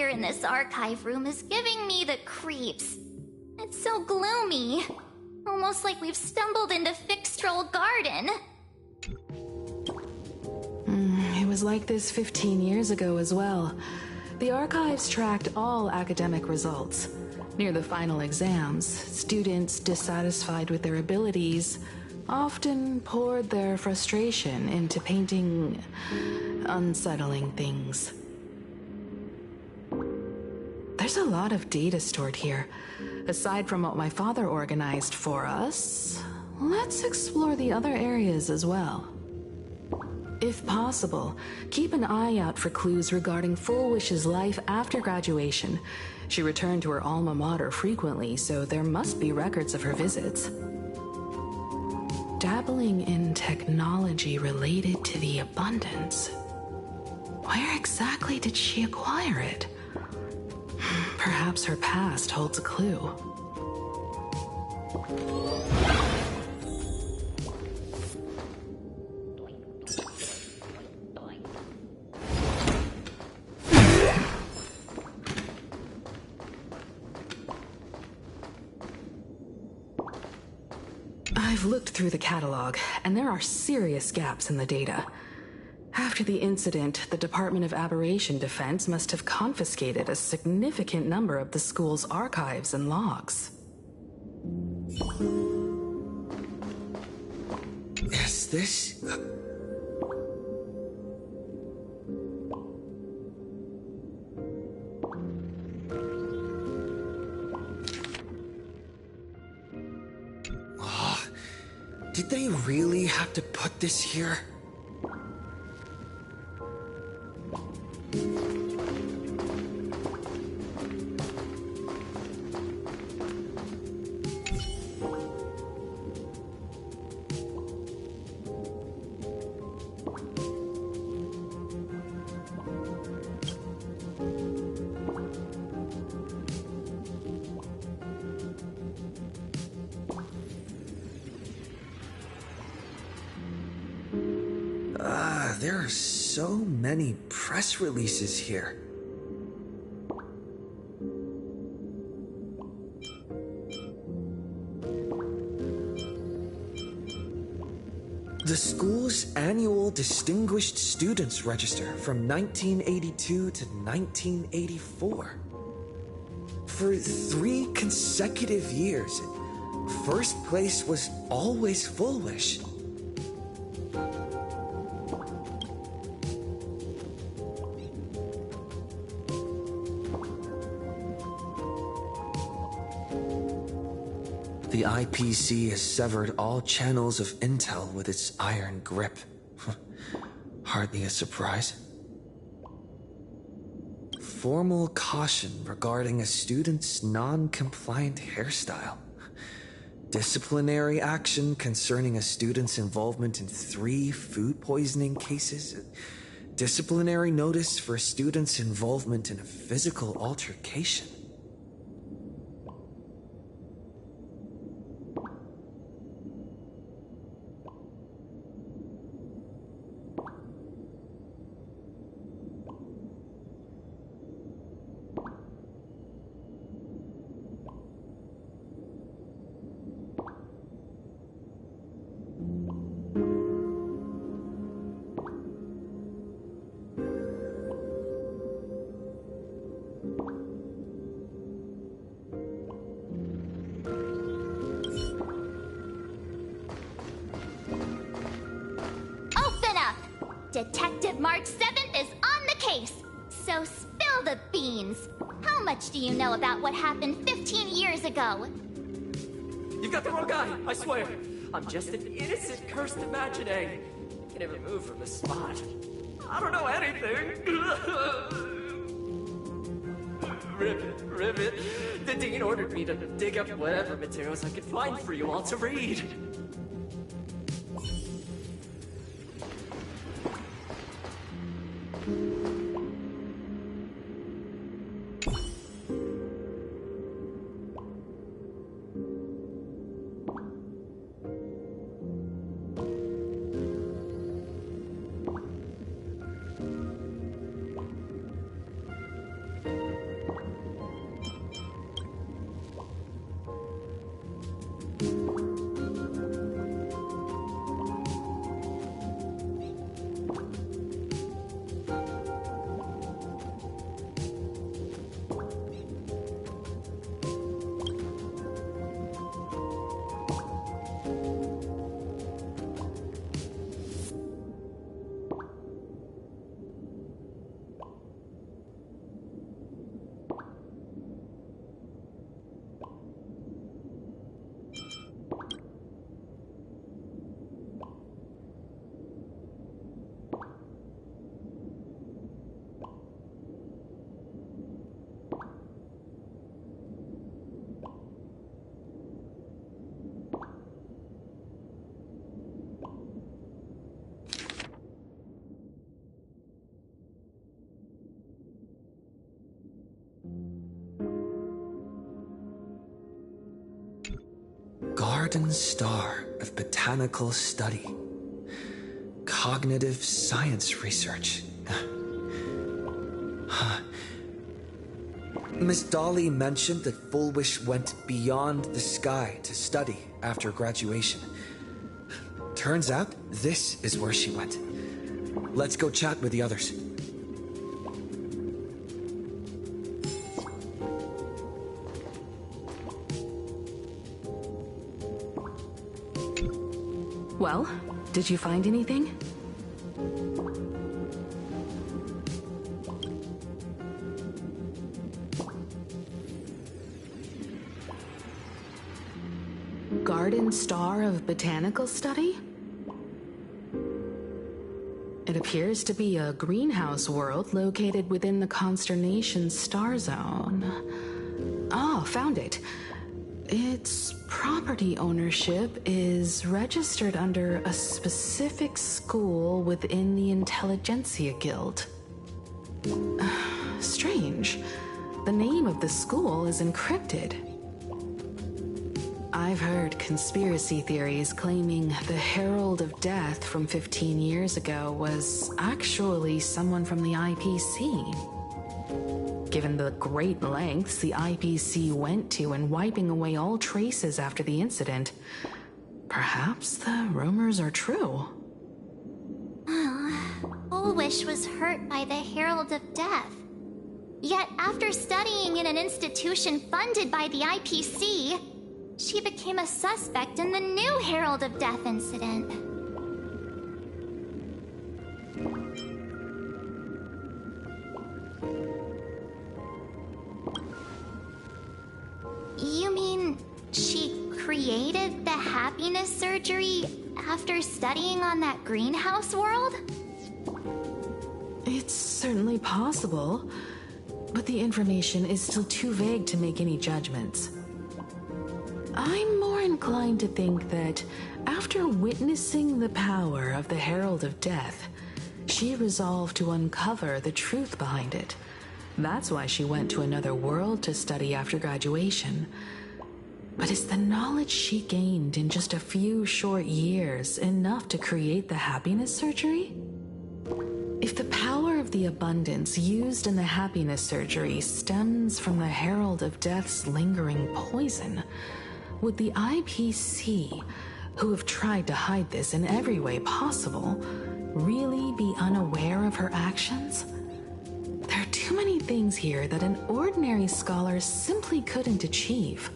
atmosphere in this archive room is giving me the creeps. It's so gloomy. Almost like we've stumbled into Fixtroll Garden. It was like this 15 years ago as well. The archives tracked all academic results. Near the final exams, students dissatisfied with their abilities often poured their frustration into painting unsettling things. There's a lot of data stored here. Aside from what my father organized for us, let's explore the other areas as well. If possible, keep an eye out for clues regarding Full Wish's life after graduation. She returned to her alma mater frequently, so there must be records of her visits. Dabbling in technology related to the abundance. Where exactly did she acquire it? Perhaps her past holds a clue. I've looked through the catalog, and there are serious gaps in the data. After the incident, the Department of Aberration Defense must have confiscated a significant number of the school's archives and logs. Is this... Did they really have to put this here? There are so many press releases here. The school's annual Distinguished Students Register from 1982 to 1984. For 3 consecutive years, first place was always Full Wish. The IPC has severed all channels of intel with its iron grip. Hardly a surprise. Formal caution regarding a student's non-compliant hairstyle. Disciplinary action concerning a student's involvement in 3 food poisoning cases. Disciplinary notice for a student's involvement in a physical altercation. Detective March 7th is on the case, so spill the beans. How much do you know about what happened 15 years ago? You've got the wrong guy, I swear. I'm just an innocent, cursed imagining. I can never move from the spot. I don't know anything. Ribbit. The dean ordered me to dig up whatever materials I could find for you all to read. Garden Star of Botanical Study. Cognitive science research. Miss Dolly mentioned that Full Wish went beyond the sky to study after graduation. Turns out, this is where she went. Let's go chat with the others. Well, did you find anything? Garden Star of Botanical Study? It appears to be a greenhouse world located within the Consternation Star Zone. Ah, found it. Its property ownership is registered under a specific school within the Intelligentsia Guild. Strange. The name of the school is encrypted. I've heard conspiracy theories claiming the Herald of Death from 15 years ago was actually someone from the IPC. Given the great lengths the IPC went to in wiping away all traces after the incident, perhaps the rumors are true. Full Wish was hurt by the Herald of Death. Yet after studying in an institution funded by the IPC, she became a suspect in the new Herald of Death incident. You mean she created the happiness surgery after studying on that greenhouse world? It's certainly possible, but the information is still too vague to make any judgments. I'm more inclined to think that after witnessing the power of the Herald of Death, she resolved to uncover the truth behind it. That's why she went to another world to study after graduation. But is the knowledge she gained in just a few short years enough to create the happiness surgery? If the power of the abundance used in the happiness surgery stems from the Herald of Death's lingering poison, would the IPC, who have tried to hide this in every way possible, really be unaware of her actions? There are too many things here that an ordinary scholar simply couldn't achieve.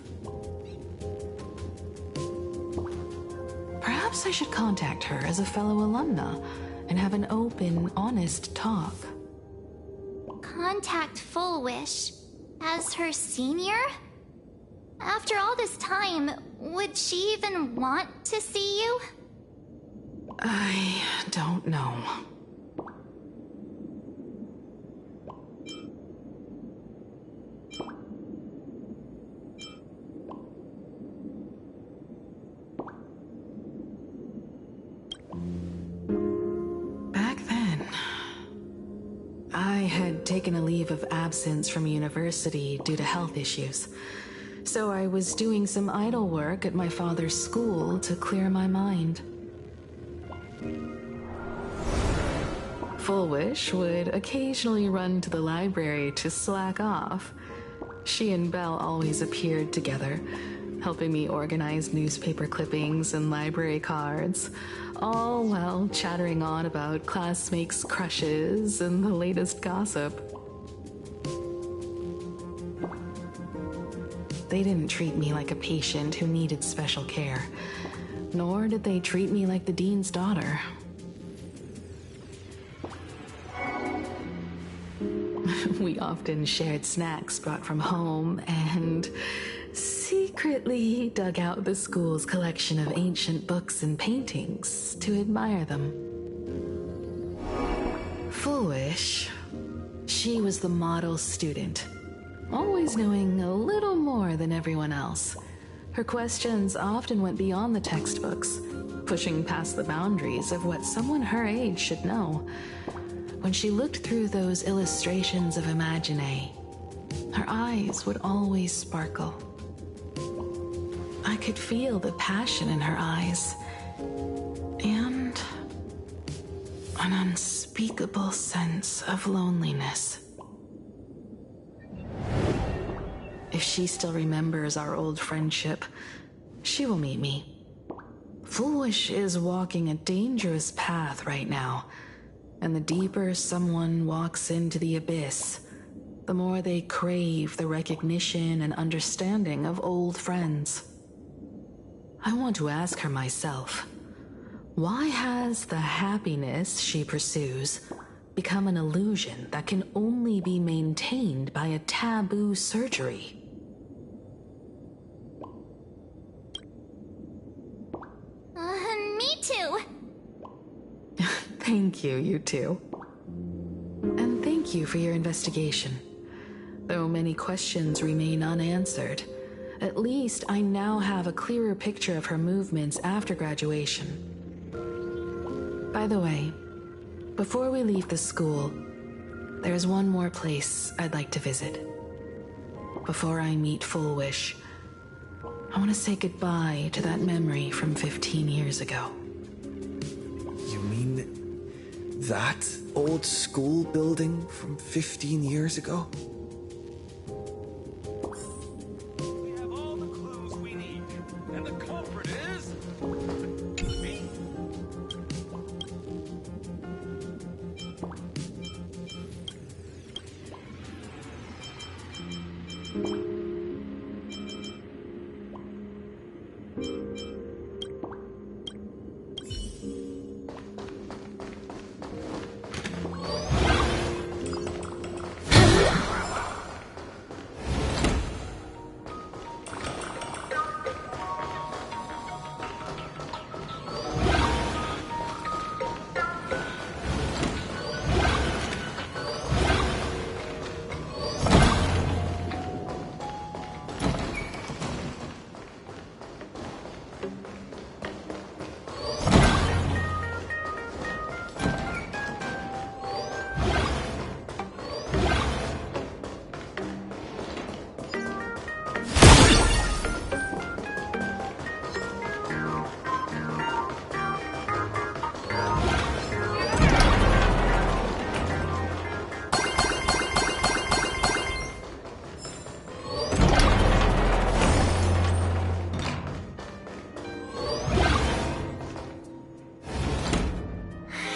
Perhaps I should contact her as a fellow alumna and have an open, honest talk. Contact Full Wish as her senior? After all this time, would she even want to see you? I don't know. Back then, I had taken a leave of absence from university due to health issues. So I was doing some idle work at my father's school to clear my mind. Full Wish would occasionally run to the library to slack off. She and Belle always appeared together, helping me organize newspaper clippings and library cards, all while chattering on about classmates' crushes and the latest gossip. They didn't treat me like a patient who needed special care, nor did they treat me like the dean's daughter. We often shared snacks brought from home and secretly dug out the school's collection of ancient books and paintings to admire them. Full Wish, she was the model student, always knowing a little more than everyone else. Her questions often went beyond the textbooks, pushing past the boundaries of what someone her age should know. When she looked through those illustrations of Imagine, her eyes would always sparkle. I could feel the passion in her eyes. And an unspeakable sense of loneliness. If she still remembers our old friendship, she will meet me. Foolish is walking a dangerous path right now, and the deeper someone walks into the abyss, the more they crave the recognition and understanding of old friends. I want to ask her myself, why has the happiness she pursues become an illusion that can only be maintained by a taboo surgery? Me too. Thank you, you two. And thank you for your investigation. Though many questions remain unanswered, at least I now have a clearer picture of her movements after graduation. By the way, before we leave the school, there's one more place I'd like to visit. Before I meet Full Wish, I want to say goodbye to that memory from 15 years ago. You mean that old school building from 15 years ago? We have all the clues we need, and the culprit is... me.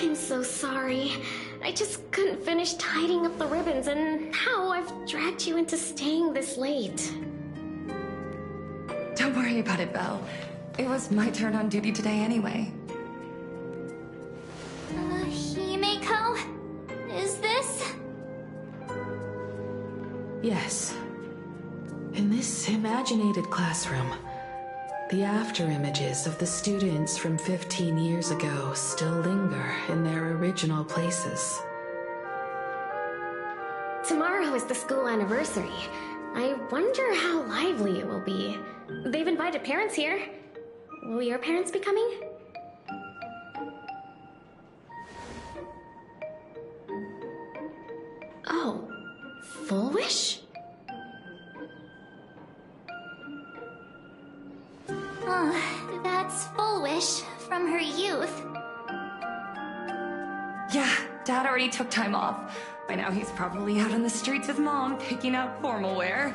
I'm so sorry. I just couldn't finish tidying up the ribbons, and now I've dragged you into staying this late. Don't worry about it, Belle. It was my turn on duty today anyway. Himeko? Is this? Yes. In this imaginated classroom, the after images of the students from 15 years ago still linger in their original places. Tomorrow is the school anniversary. I wonder how lively it will be. They've invited parents here. Will your parents be coming? Oh, Full Wish? That's Full Wish from her youth. Yeah, Dad already took time off. By now he's probably out on the streets with Mom, picking out formal wear.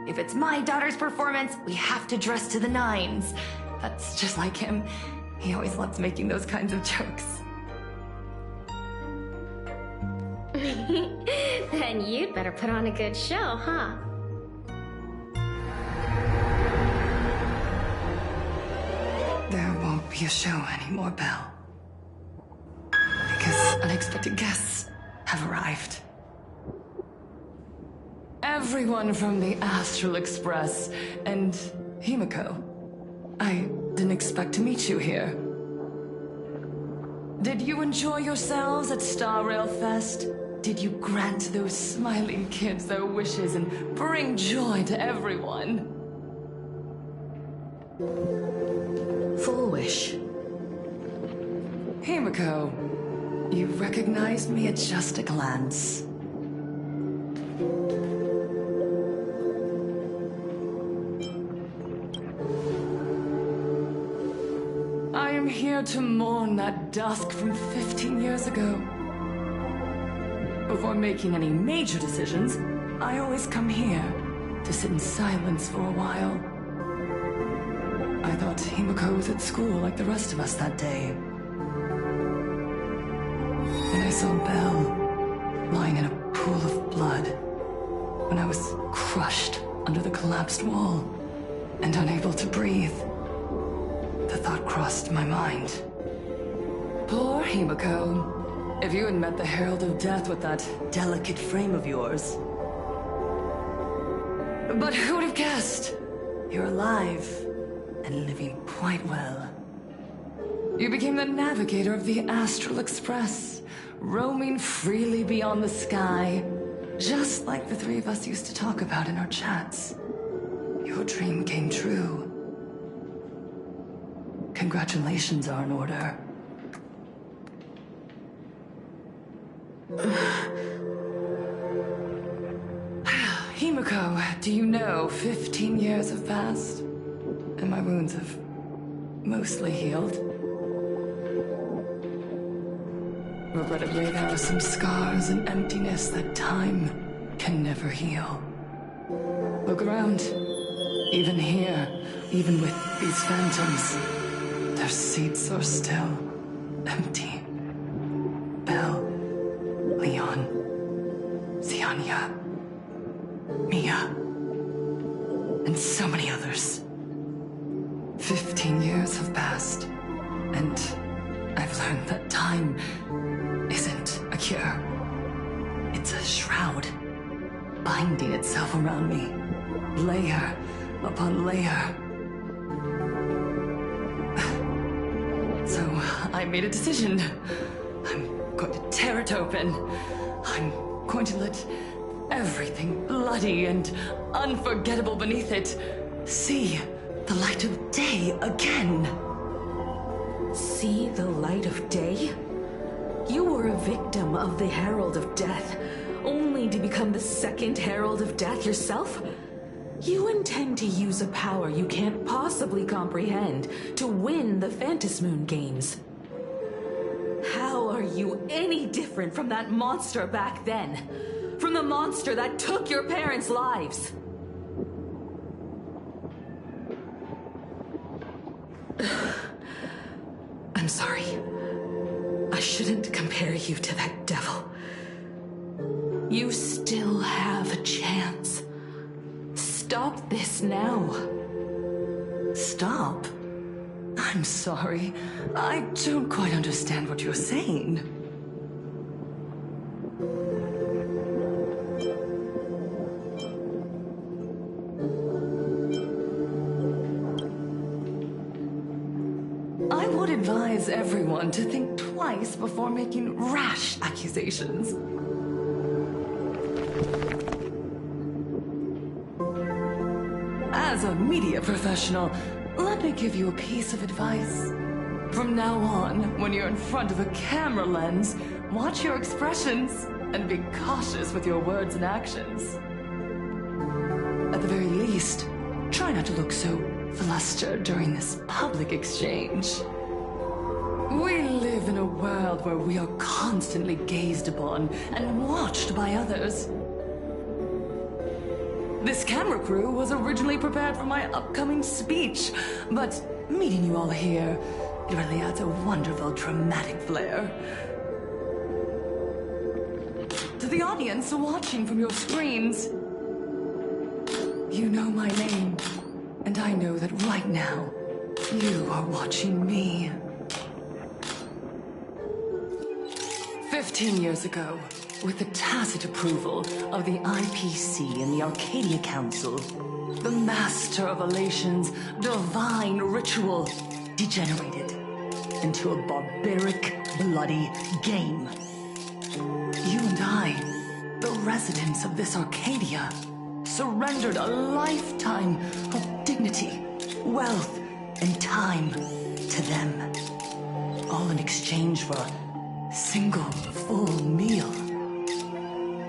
If it's my daughter's performance, we have to dress to the nines. That's just like him. He always loves making those kinds of jokes. Then you'd better put on a good show, huh? There won't be a show anymore, Belle. Because unexpected guests have arrived. Everyone from the Astral Express and Himeko. I didn't expect to meet you here. Did you enjoy yourselves at Star Rail Fest? Did you grant those smiling kids their wishes and bring joy to everyone? Full Wish. Himeko, you recognized me at just a glance. here to mourn that dusk from 15 years ago. Before making any major decisions, I always come here to sit in silence for a while. I thought Himiko was at school like the rest of us that day. When I saw Belle lying in a pool of blood, when I was crushed under the collapsed wall and unable to breathe, the thought crossed my mind. Poor Himiko. If you had met the Herald of Death with that delicate frame of yours. But who would have guessed? You're alive and living quite well. You became the navigator of the Astral Express, roaming freely beyond the sky, just like the three of us used to talk about in our chats. Your dream came true. Congratulations are in order. Himiko, do you know 15 years have passed? And my wounds have mostly healed. Regrettably, there are some scars and emptiness that time can never heal. Look around. Even here, even with these phantoms, their seats are still empty. Belle, Leon, Ziania, Mia, and so many others. 15 years have passed, and I've learned that time isn't a cure. It's a shroud, binding itself around me, layer upon layer. So I made a decision. I'm going to tear it open. I'm going to let everything bloody and unforgettable beneath it see the light of day again. See the light of day? You were a victim of the Herald of Death, only to become the second Herald of Death yourself? You intend to use a power you can't possibly comprehend to win the Phantasmoon games. How are you any different from that monster back then? From the monster that took your parents' lives? I'm sorry. I shouldn't compare you to that devil. You still have a chance. Stop this now. Stop? I'm sorry. I don't quite understand what you're saying. I would advise everyone to think twice before making rash accusations. As a media professional, let me give you a piece of advice. From now on, when you're in front of a camera lens, watch your expressions and be cautious with your words and actions. At the very least, try not to look so flustered during this public exchange. We live in a world where we are constantly gazed upon and watched by others. This camera crew was originally prepared for my upcoming speech, but meeting you all here, it really adds a wonderful dramatic flair. To the audience watching from your screens, you know my name, and I know that right now, you are watching me. 15 years ago, with the tacit approval of the IPC and the Arcadia Council, the Master of Elation's divine ritual degenerated into a barbaric, bloody game. You and I, the residents of this Arcadia, surrendered a lifetime of dignity, wealth, and time to them, all in exchange for a single full meal.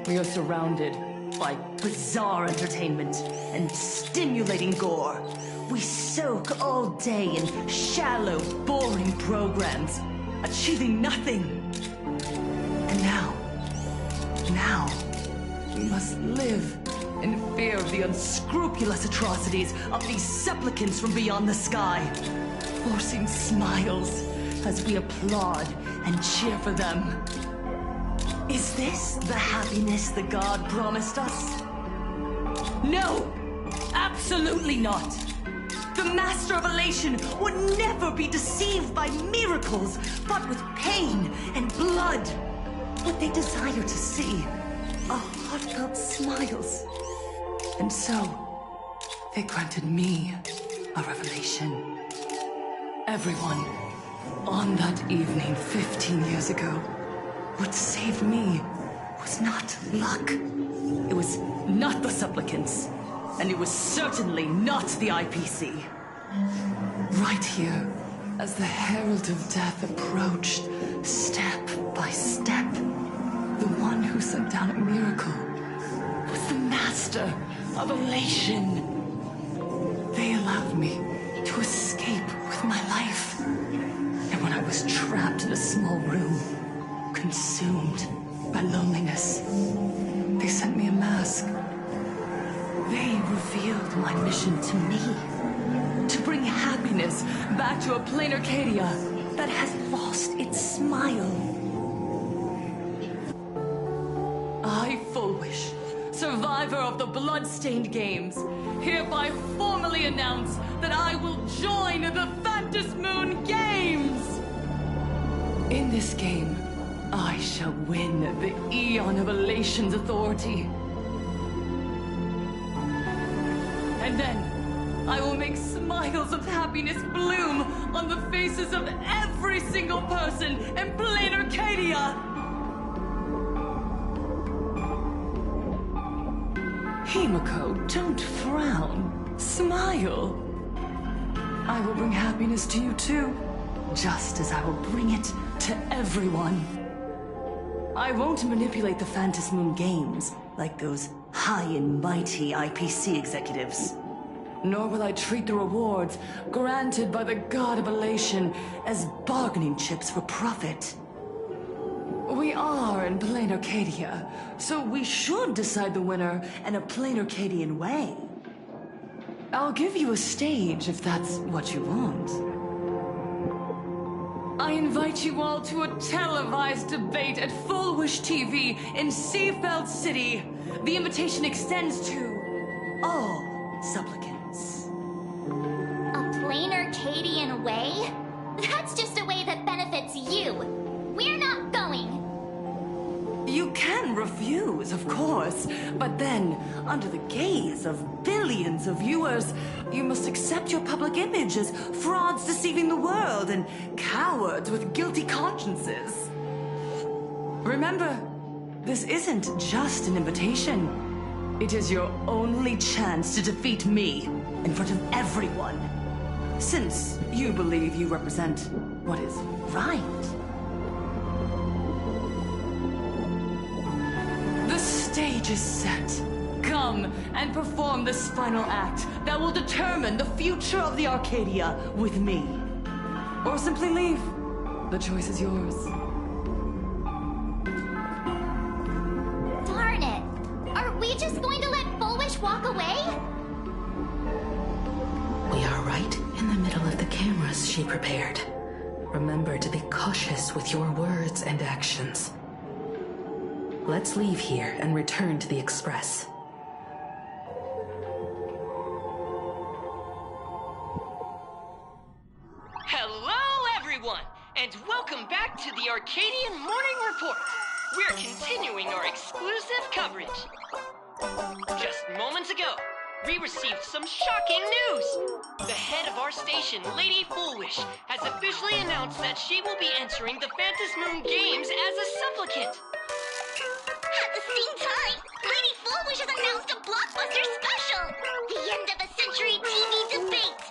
We are surrounded by bizarre entertainment and stimulating gore. We soak all day in shallow, boring programs, achieving nothing. And now, we must live in fear of the unscrupulous atrocities of these supplicants from beyond the sky, forcing smiles as we applaud and cheer for them. Is this the happiness the god promised us? No! Absolutely not! The Master of Elation would never be deceived by miracles, but with pain and blood. What they desire to see are heartfelt smiles. And so, they granted me a revelation. Everyone, on that evening 15 years ago, what saved me was not luck. It was not the supplicants, and it was certainly not the IPC. Right here, as the Herald of Death approached, step by step, the one who sent down a miracle was the Master of Elation. They allowed me to escape with my life. And when I was trapped in a small room, consumed by loneliness, they sent me a mask. They revealed my mission to me, to bring happiness back to a plain Arcadia that has lost its smile. I, Fullwish, survivor of the Bloodstained Games, hereby formally announce that I will join the Phantom Moon Games! In this game, I shall win the Eon of Elation's authority. And then, I will make smiles of happiness bloom on the faces of every single person in plain Arcadia! Himiko, don't frown. Smile. I will bring happiness to you too, just as I will bring it to everyone. I won't manipulate the Phantom Moon Games like those high and mighty IPC executives. Nor will I treat the rewards granted by the God of Elation as bargaining chips for profit. We are in plain Arcadia, so we should decide the winner in a plain Arcadian way. I'll give you a stage if that's what you want. I invite you all to a televised debate at Fullwish TV in Seafeld City. The invitation extends to all supplicants. A plain Arcadian way? That's just a way that benefits you. We're not going. You can refuse, of course, but then, under the gaze of billions of viewers, you must accept your public image as frauds deceiving the world and cowards with guilty consciences. Remember, this isn't just an invitation. It is your only chance to defeat me in front of everyone, since you believe you represent what is right. The stage is set. Come and perform this final act that will determine the future of the Arcadia with me. Or simply leave. The choice is yours. Darn it! Are we just going to let Fullwish walk away? We are right in the middle of the cameras she prepared. Remember to be cautious with your words and actions. Let's leave here and return to the Express. Hello, everyone, and welcome back to the Arcadian Morning Report. We're continuing our exclusive coverage. Just moments ago, we received some shocking news. The head of our station, Lady Fullwish, has officially announced that she will be entering the Phantom Moon Games as a supplicant. At the same time, Lady Fullwish has announced a blockbuster special! The end of a century TV debate!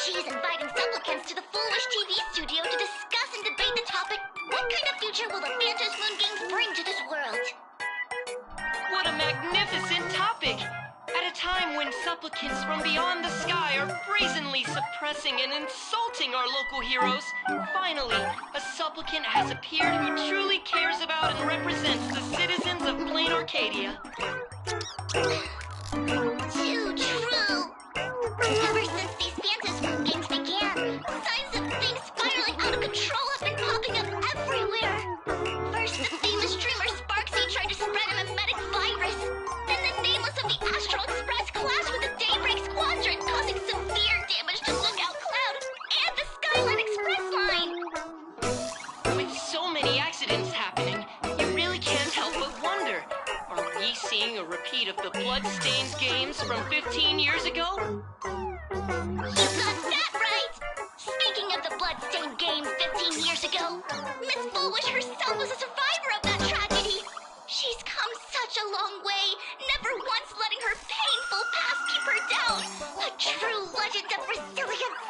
She's inviting supplicants to the Fullwish TV studio to discuss and debate the topic, what kind of future will the Phantom Moon Games bring to this world? What a magnificent time when supplicants from beyond the sky are brazenly suppressing and insulting our local heroes, finally, a supplicant has appeared who truly cares about and represents the citizens of Plain Arcadia. Too true. Ever since these Phantasm Moon games began, signs of things spiraling out of control have been popping up everywhere. First, the famous streamer Sparksy tried to spread a mimetic virus. Then the nameless of the Astral Express clashed with the Daybreak Squadron, causing severe damage to Lookout Cloud and the Skyline Express line. With so many accidents happening, you really can't help but wonder, are we seeing a repeat of the Bloodstained games from 15 years ago? You got that right! Speaking of the Bloodstained games 15 years ago, Miss Foolish herself was a survivor of that tragedy. She's come such a long way, never once letting her painful past keep her down. A true legend of resilience.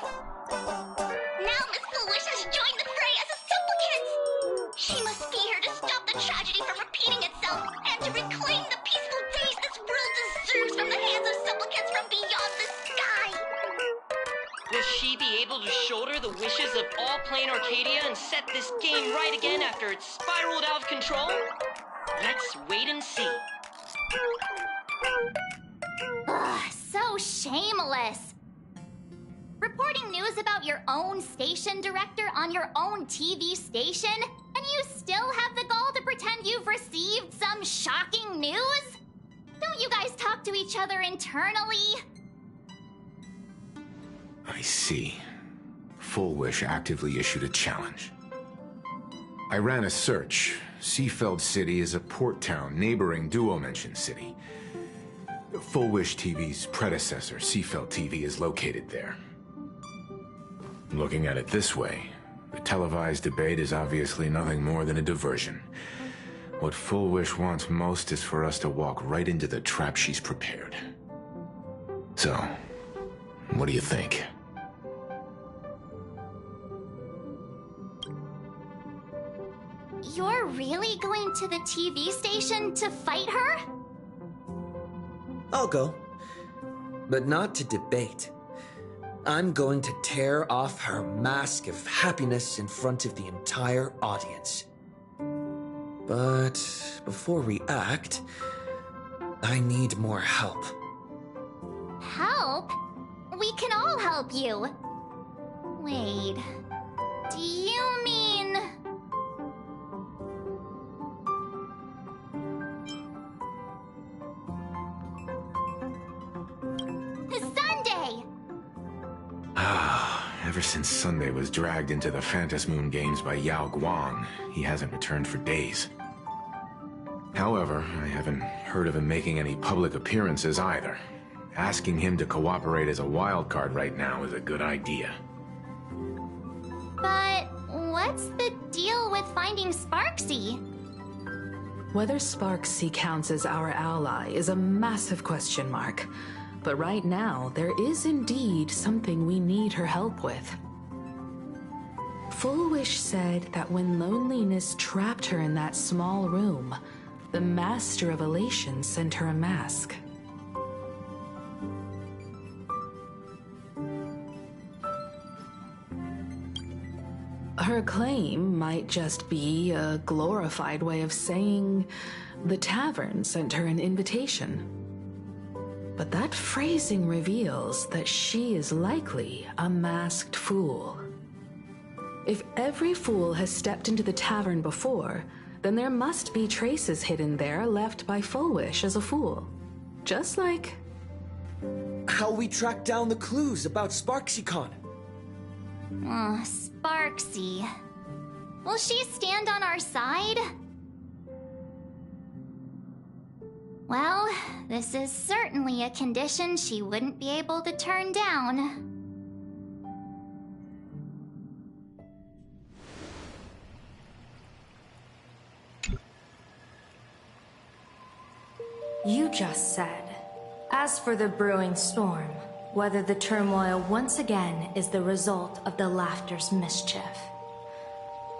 Now Miss Foolish has joined the fray as a supplicant. She must be here to stop the tragedy from repeating itself and to reclaim the peaceful days this world deserves from the hands of supplicants from beyond the sky. Will she be able to shoulder the wishes of all Plain Arcadia and set this game right again after it's spiraled out of control? Let's wait and see. Ugh, so shameless. Reporting news about your own station director on your own TV station, and you still have the gall to pretend you've received some shocking news? Don't you guys talk to each other internally? I see. Full Wish actively issued a challenge. I ran a search. Seafeld City is a port town neighboring Duo-Mention City. Full Wish TV's predecessor, Seafeld TV, is located there. Looking at it this way, the televised debate is obviously nothing more than a diversion. What Full Wish wants most is for us to walk right into the trap she's prepared. So, what do you think? You're really going to the TV station to fight her? I'll go. But not to debate. I'm going to tear off her mask of happiness in front of the entire audience. But before we act, I need more help. Help? We can all help you. Wait, do you mean... Sunday! Ever since Sunday was dragged into the Phantasm Moon games by Yao Guang, he hasn't returned for days. However, I haven't heard of him making any public appearances either. Asking him to cooperate as a wildcard right now is a good idea. But what's the deal with finding Sparksy? Whether Sparksy counts as our ally is a massive question mark. But right now, there is indeed something we need her help with. Full Wish said that when loneliness trapped her in that small room, the Master of Elation sent her a mask. Her claim might just be a glorified way of saying the tavern sent her an invitation. But that phrasing reveals that she is likely a masked fool. If every fool has stepped into the tavern before, then there must be traces hidden there left by Full Wish as a fool. Just like... How we track down the clues about SparksyCon. Sparksy. Will she stand on our side? Well, this is certainly a condition she wouldn't be able to turn down. You just said, as for the brewing storm, whether the turmoil once again is the result of the laughter's mischief.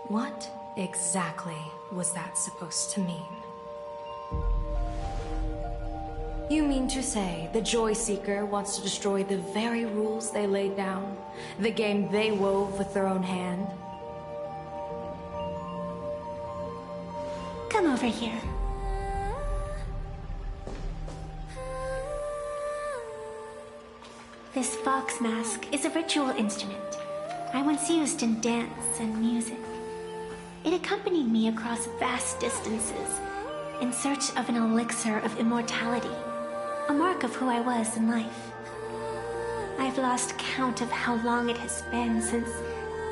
What exactly was that supposed to mean? You mean to say the Joy Seeker wants to destroy the very rules they laid down? The game they wove with their own hand? Come over here. This fox mask is a ritual instrument I once used in dance and music. It accompanied me across vast distances in search of an elixir of immortality, a mark of who I was in life. I've lost count of how long it has been since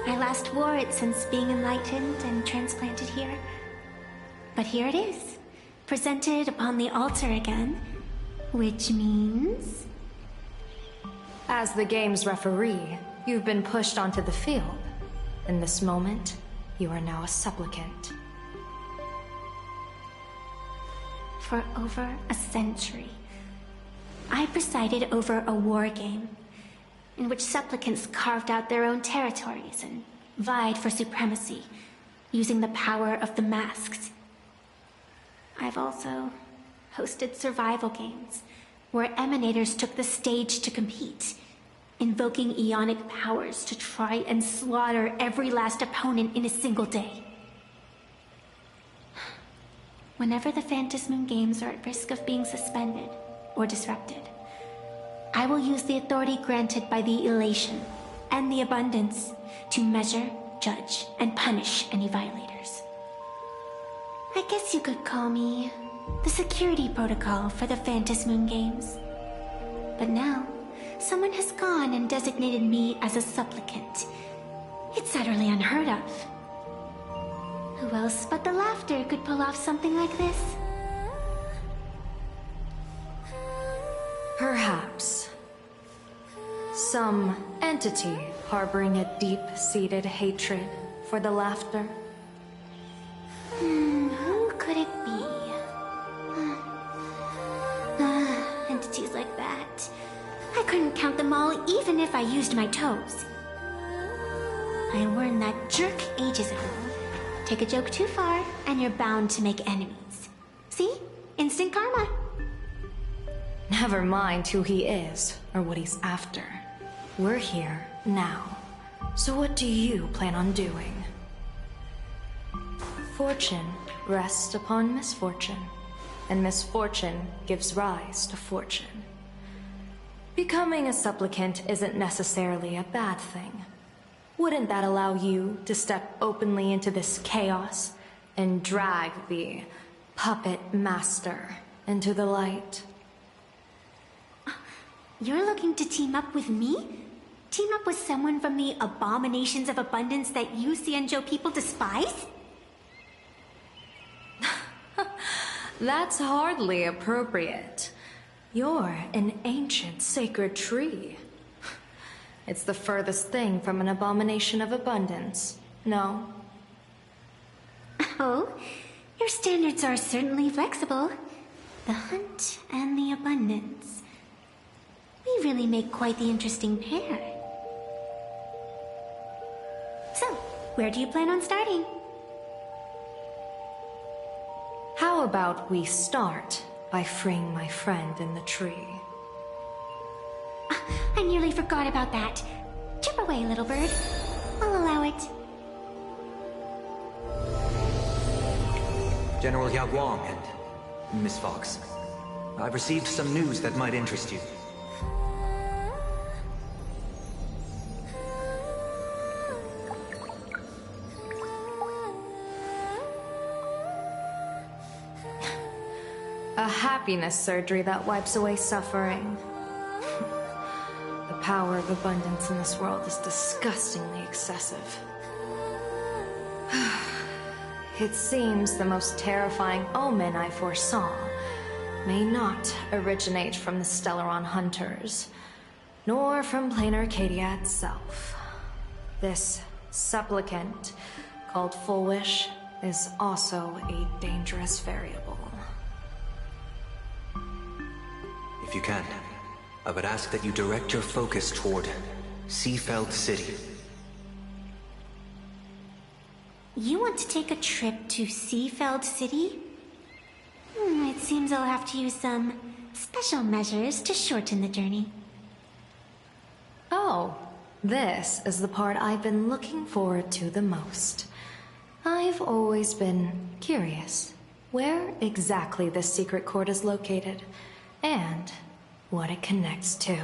I last wore it since being enlightened and transplanted here. But here it is, presented upon the altar again, which means... As the game's referee, you've been pushed onto the field. In this moment, you are now a supplicant. For over a century, I presided over a war game in which supplicants carved out their own territories and vied for supremacy, using the power of the masks. I've also hosted survival games where emanators took the stage to compete, invoking eonic powers to try and slaughter every last opponent in a single day. Whenever the Phantasmoon games are at risk of being suspended or disrupted, I will use the authority granted by the elation and the abundance to measure, judge, and punish any violators. I guess you could call me the security protocol for the Phantasmoon games. But now, someone has gone and designated me as a supplicant. It's utterly unheard of. Who else but the Laughter could pull off something like this? Perhaps. Some entity harboring a deep-seated hatred for the Laughter. Who could it be? Entities like that. I couldn't count them all even if I used my toes. I learned that jerk ages ago. Take a joke too far, and you're bound to make enemies. See? Instant karma. Never mind who he is, or what he's after. We're here, now. So what do you plan on doing? Fortune rests upon misfortune, and misfortune gives rise to fortune. Becoming a supplicant isn't necessarily a bad thing. Wouldn't that allow you to step openly into this chaos and drag the puppet master into the light? You're looking to team up with me? Team up with someone from the abominations of abundance that you Xianzhou people despise? That's hardly appropriate. You're an ancient sacred tree. It's the furthest thing from an abomination of abundance, no? Oh, your standards are certainly flexible. The hunt and the abundance. We really make quite the interesting pair. So, where do you plan on starting? How about we start by freeing my friend in the tree? I nearly forgot about that. Chip away, little bird. I'll allow it. General Yao Guang and Miss Fox, I've received some news that might interest you. A happiness surgery that wipes away suffering. The power of abundance in this world is disgustingly excessive. It seems the most terrifying omen I foresaw may not originate from the Stellaron hunters, nor from plain Arcadia itself. This supplicant, called Full Wish, is also a dangerous variable. If you can, I would ask that you direct your focus toward Seafeld City. You want to take a trip to Seafeld City? It seems I'll have to use some special measures to shorten the journey. Oh, this is the part I've been looking forward to the most. I've always been curious where exactly this secret court is located, and what it connects to.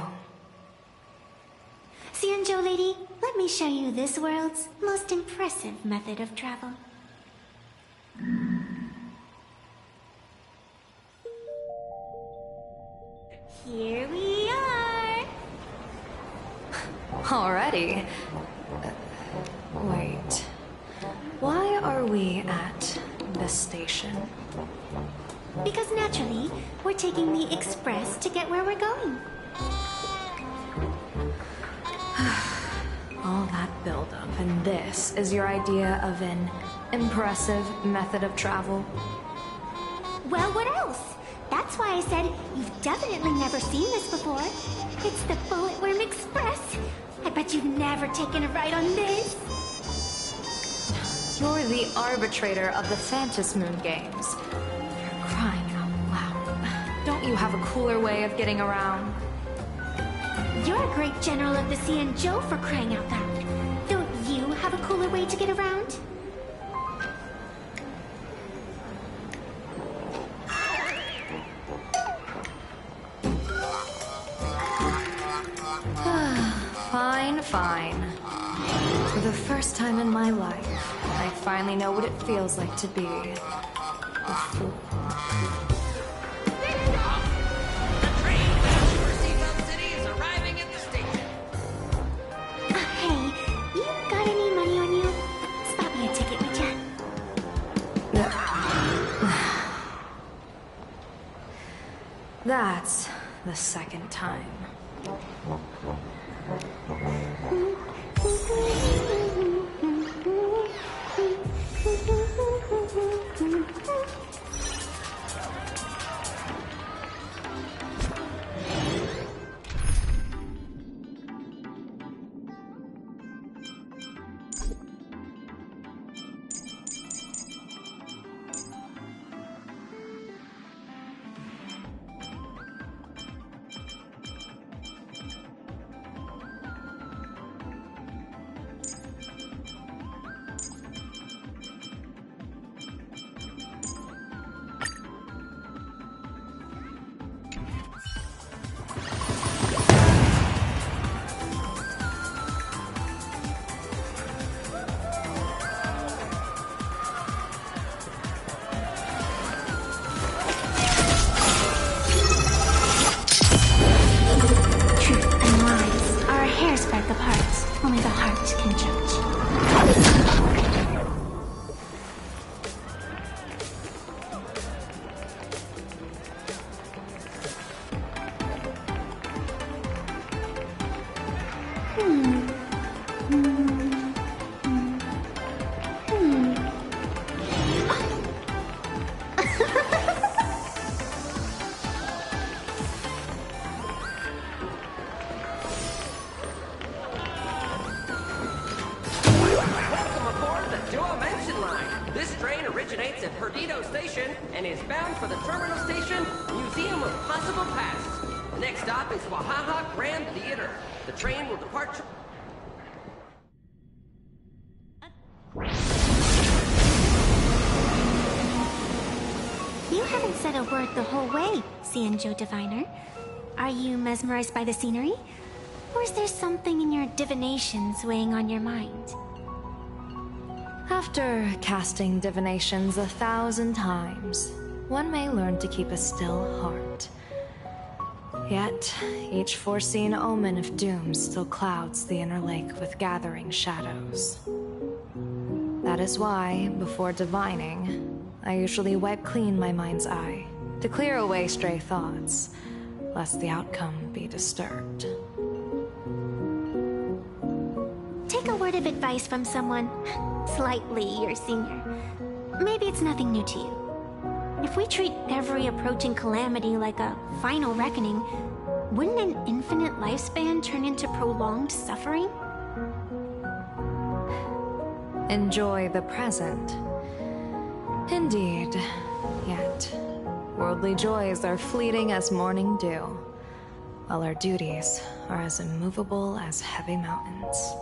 Xianzhou lady, let me show you this world's most impressive method of travel. Here we are! Already? Wait. Why are we at this station? Because naturally, we're taking the express to get where we're going. All that buildup, and this is your idea of an impressive method of travel? Well, what else? That's why I said you've definitely never seen this before. It's the Bulletworm Express. I bet you've never taken a ride on this. You're the arbitrator of the Phantasmoon games. You're crying out loud. Don't you have a cooler way of getting around? You're a great general of the Xianzhou for crying out loud. Don't you have a cooler way to get around? Fine. For the first time in my life, I finally know what it feels like to be a fool. Hey, you got any money on you? Spot me a ticket, would ya? That's the second time. Only the heart can judge. The whole way, Xianzhou Diviner. Are you mesmerized by the scenery? Or is there something in your divinations weighing on your mind? After casting divinations 1,000 times, one may learn to keep a still heart. Yet, each foreseen omen of doom still clouds the inner lake with gathering shadows. That is why, before divining, I usually wipe clean my mind's eye to clear away stray thoughts, lest the outcome be disturbed. Take a word of advice from someone slightly your senior. Maybe it's nothing new to you. If we treat every approaching calamity like a final reckoning, wouldn't an infinite lifespan turn into prolonged suffering? Enjoy the present. Indeed, yet Worldly joys are fleeting as morning dew, while our duties are as immovable as heavy mountains.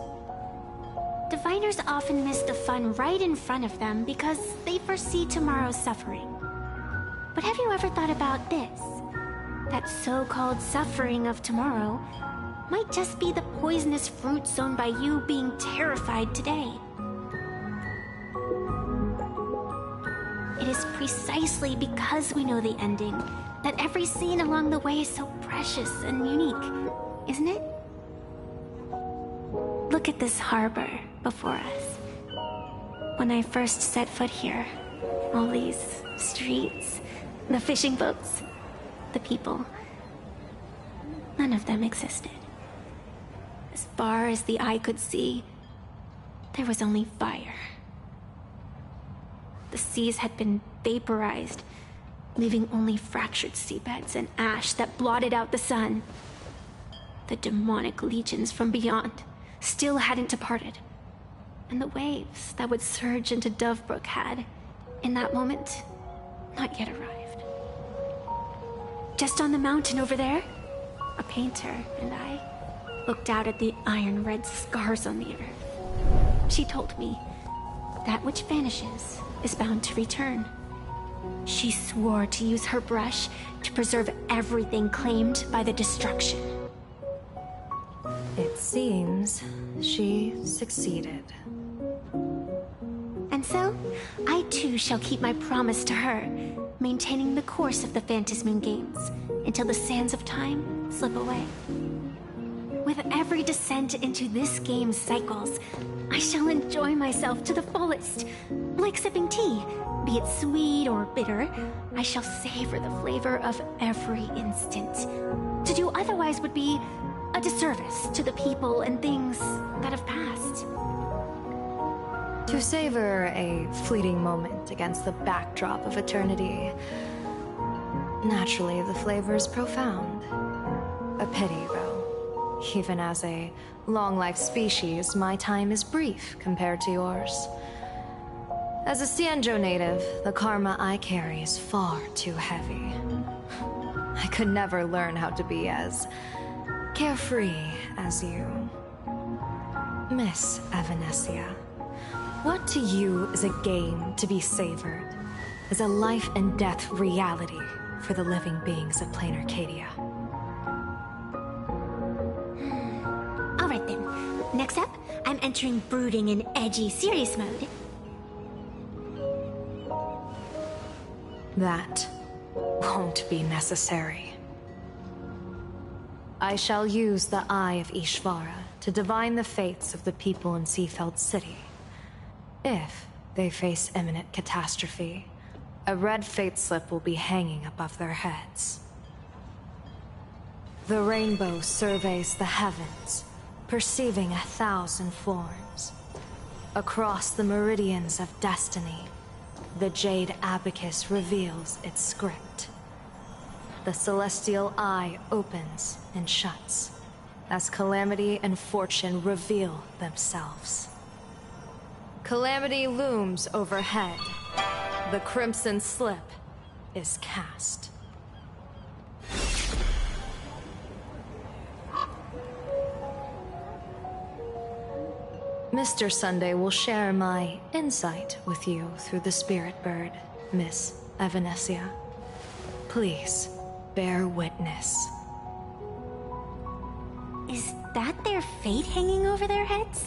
Diviners often miss the fun right in front of them because they foresee tomorrow's suffering. But have you ever thought about this? That so-called suffering of tomorrow might just be the poisonous fruit sown by you being terrified today. It is precisely because we know the ending that every scene along the way is so precious and unique, isn't it? Look at this harbor before us. When I first set foot here, all these streets, the fishing boats, the people, none of them existed. As far as the eye could see, there was only fire. The seas had been vaporized, leaving only fractured seabeds and ash that blotted out the sun. The demonic legions from beyond still hadn't departed, and the waves that would surge into Dovebrook had, in that moment, not yet arrived. Just on the mountain over there, a painter and I looked out at the iron-red scars on the earth. She told me, that which vanishes is bound to return. She swore to use her brush to preserve everything claimed by the destruction. It seems she succeeded. And so, I too shall keep my promise to her, maintaining the course of the Phantasmoon Games until the sands of time slip away. With every descent into this game's cycles, I shall enjoy myself to the fullest. Like sipping tea, be it sweet or bitter, I shall savor the flavor of every instant. To do otherwise would be a disservice to the people and things that have passed. To savor a fleeting moment against the backdrop of eternity, naturally the flavor is profound. A pity, though. Even as a long-life species, my time is brief compared to yours. As a Xianzhou native, the karma I carry is far too heavy. I could never learn how to be as carefree as you. Miss Evanescia, what to you is a game to be savored, is a life and death reality for the living beings of Plain Arcadia? Alright then, next up, I'm entering brooding and edgy serious mode. That won't be necessary. I shall use the Eye of Ishvara to divine the fates of the people in Seafeld City. If they face imminent catastrophe, a red fate slip will be hanging above their heads. The rainbow surveys the heavens, perceiving 1,000 forms. Across the meridians of destiny, the Jade Abacus reveals its script. The celestial eye opens and shuts as calamity and fortune reveal themselves. Calamity looms overhead. The crimson slip is cast. Mr. Sunday will share my insight with you through the spirit bird, Miss Evanescia. Please, bear witness. Is that their fate hanging over their heads?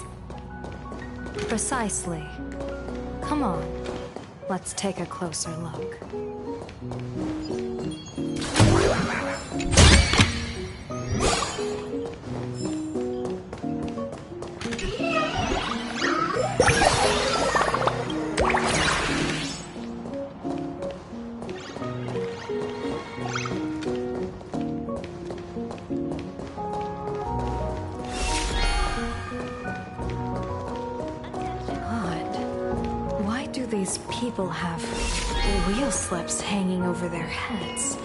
Precisely. Come on, let's take a closer look. These people have wheel slips hanging over their heads.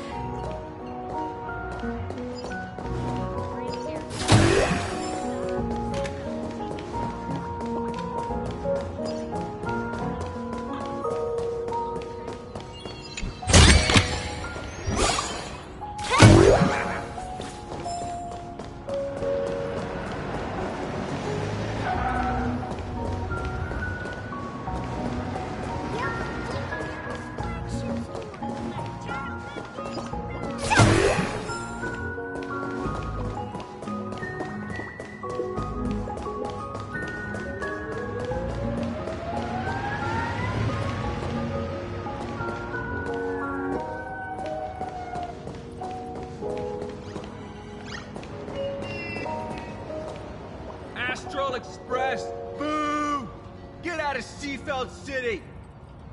Astral Express! Boo! Get out of Seafeld City!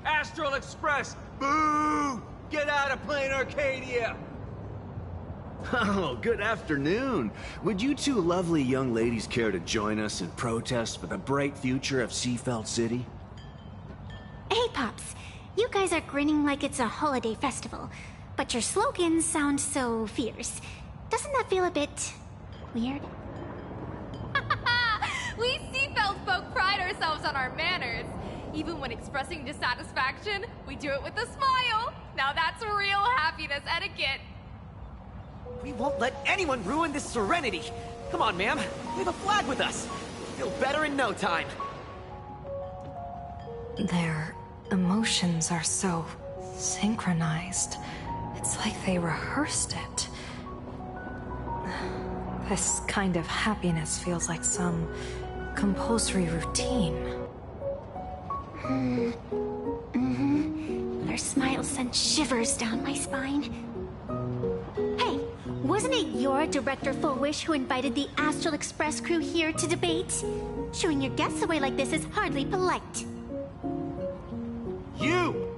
Astral Express! Boo! Get out of Plain Arcadia! Oh, good afternoon. Would you two lovely young ladies care to join us in protest for the bright future of Seafeld City? Hey, Pops. You guys are grinning like it's a holiday festival, but your slogans sound so fierce. Doesn't that feel a bit weird? We Seafeld folk pride ourselves on our manners. Even when expressing dissatisfaction, we do it with a smile. Now that's real happiness etiquette. We won't let anyone ruin this serenity. Come on, ma'am. We have a flag with us. We'll feel better in no time. Their emotions are so synchronized. It's like they rehearsed it. This kind of happiness feels like some compulsory routine. Their smiles sent shivers down my spine. Hey, wasn't it your Director Fullwish who invited the Astral Express crew here to debate? Shooing your guests away like this is hardly polite. You!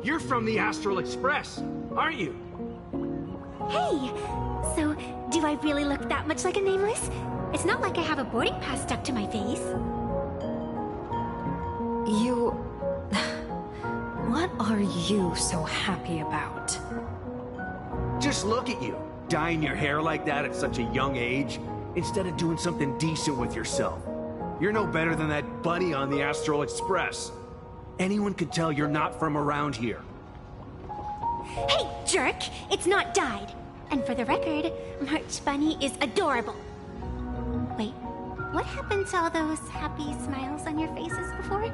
You're from the Astral Express, aren't you? Hey, so do I really look that much like a nameless? It's not like I have a boarding pass stuck to my face. You... What are you so happy about? Just look at you, dyeing your hair like that at such a young age, instead of doing something decent with yourself. You're no better than that bunny on the Astral Express. Anyone could tell you're not from around here. Hey, jerk! It's not dyed. And for the record, March Bunny is adorable. Wait, what happened to all those happy smiles on your faces before?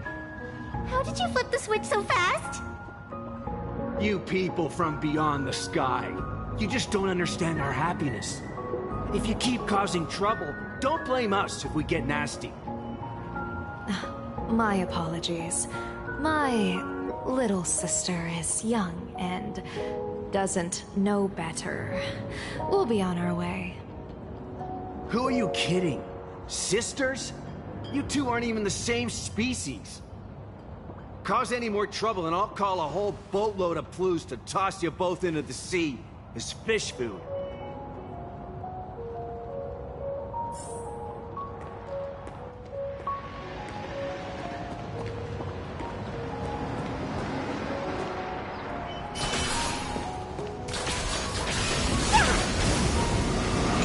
How did you flip the switch so fast? You people from beyond the sky. You just don't understand our happiness. If you keep causing trouble, don't blame us if we get nasty. My apologies. My little sister is young and doesn't know better. We'll be on our way. Who are you kidding? Sisters? You two aren't even the same species. Cause any more trouble and I'll call a whole boatload of Ploos to toss you both into the sea as fish food.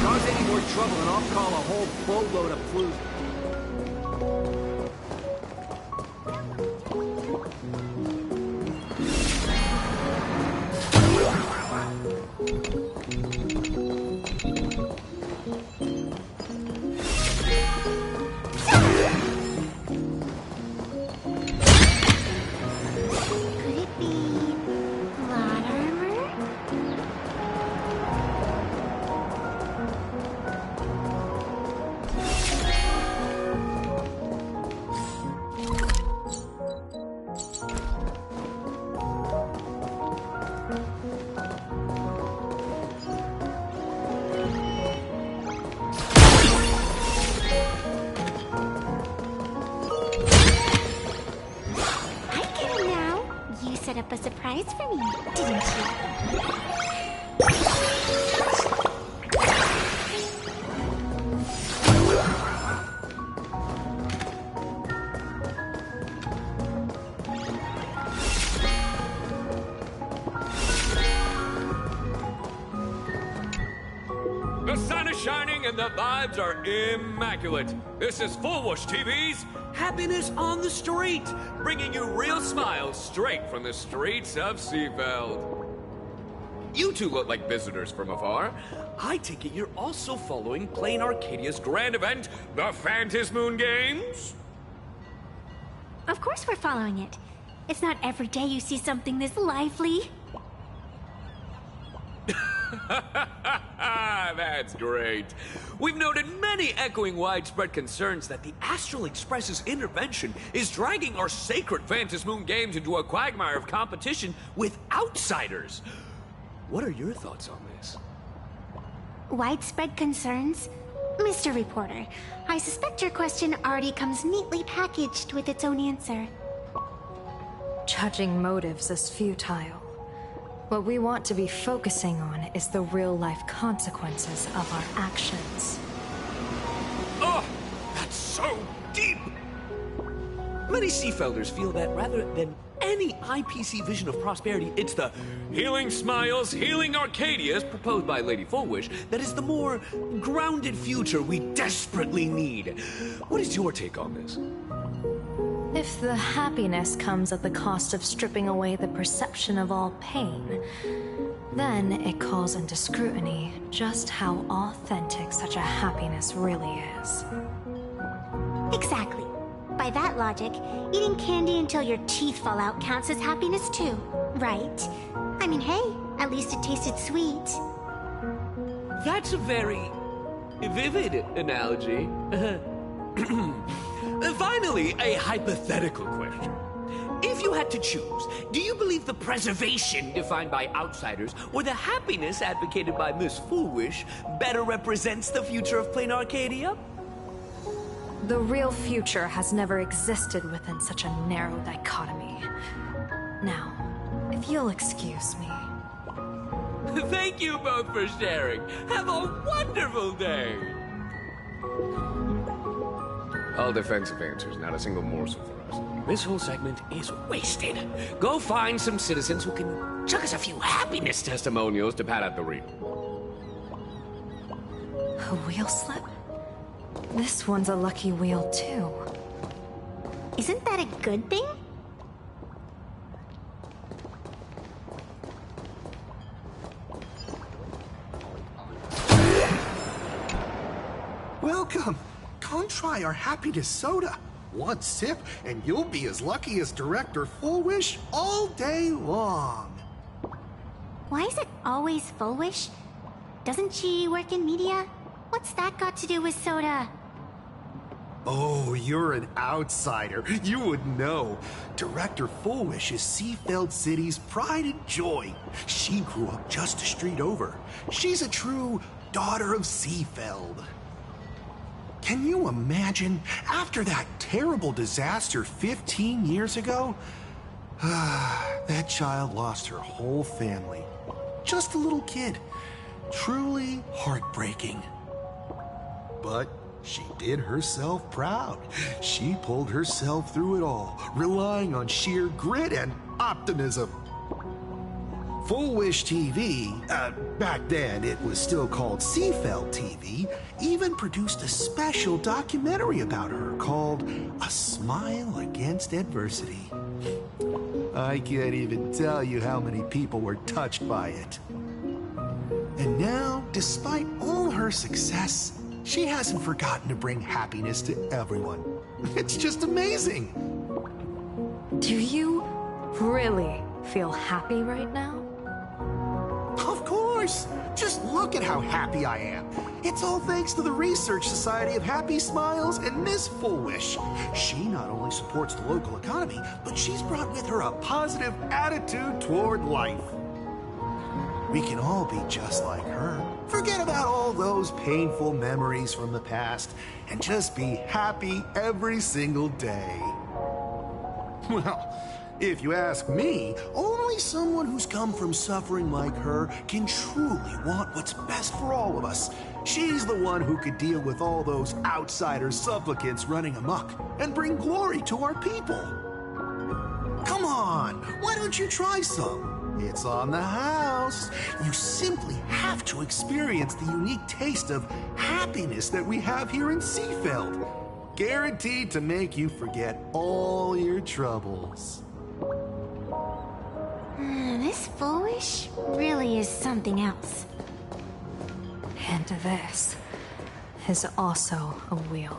Cause any more trouble and I'll call a whole boatload of Ploos. Could it be plot armor? I get it now. You set up a surprise for me, didn't you? The sun is shining and the vibes are immaculate. This is Full Whoosh TV's Happiness on the Street, bringing you real smiles straight from the streets of Seafeld. You two look like visitors from afar. I take it you're also following Plain Arcadia's grand event, the Phantasmoon Games? Of course we're following it. It's not every day you see something this lively. That's great. We've noted many echoing widespread concerns that the Astral Express's intervention is dragging our sacred Phantasmoon Games into a quagmire of competition with outsiders. What are your thoughts on this? Widespread concerns? Mr. Reporter, I suspect your question already comes neatly packaged with its own answer. Judging motives is futile. What we want to be focusing on is the real-life consequences of our actions. Oh, that's so deep! Many Seafelders feel that rather than any IPC vision of prosperity, it's the Healing Smiles, Healing Arcadias, proposed by Lady Fullwish, that is the more grounded future we desperately need. What is your take on this? If the happiness comes at the cost of stripping away the perception of all pain, then it calls into scrutiny just how authentic such a happiness really is. Exactly. By that logic, eating candy until your teeth fall out counts as happiness too, right? I mean, hey, at least it tasted sweet. That's a very vivid analogy. Finally, a hypothetical question. If you had to choose, do you believe the preservation defined by outsiders or the happiness advocated by Miss Foolwish better represents the future of plain Arcadia? The real future has never existed within such a narrow dichotomy. Now, if you'll excuse me. Thank you both for sharing. Have a wonderful day. all defensive answers, not a single morsel for us. This whole segment is wasted. Go find some citizens who can chuck us a few happiness testimonials to pad out the read. A wheel slip? This one's a lucky wheel, too. Isn't that a good thing? Welcome. Come try our happiness soda. One sip, and you'll be as lucky as Director Fullwish all day long. Why is it always Fullwish? Doesn't she work in media? What's that got to do with soda? Oh, you're an outsider. You would know. Director Fullwish is Seafeld City's pride and joy. She grew up just a street over. She's a true daughter of Seafeld. Can you imagine? After that terrible disaster 15 years ago, that child lost her whole family. Just a little kid. Truly heartbreaking. But she did herself proud. She pulled herself through it all, relying on sheer grit and optimism. Fullwish TV, back then it was still called Seafeld TV, even produced a special documentary about her called A Smile Against Adversity. I can't even tell you how many people were touched by it. And now, despite all her success, she hasn't forgotten to bring happiness to everyone. It's just amazing. Do you really feel happy right now? Of course! Just look at how happy I am. It's all thanks to the Research Society of Happy Smiles and Miss Fullwish. She not only supports the local economy, but she's brought with her a positive attitude toward life. We can all be just like her. Forget about all those painful memories from the past and just be happy every single day. Well, if you ask me, only someone who's come from suffering like her can truly want what's best for all of us. She's the one who could deal with all those outsider supplicants running amok and bring glory to our people. Come on, why don't you try some? It's on the house. You simply have to experience the unique taste of happiness that we have here in Seafeld. Guaranteed to make you forget all your troubles. This Fullwish really is something else. And this is also a wheel.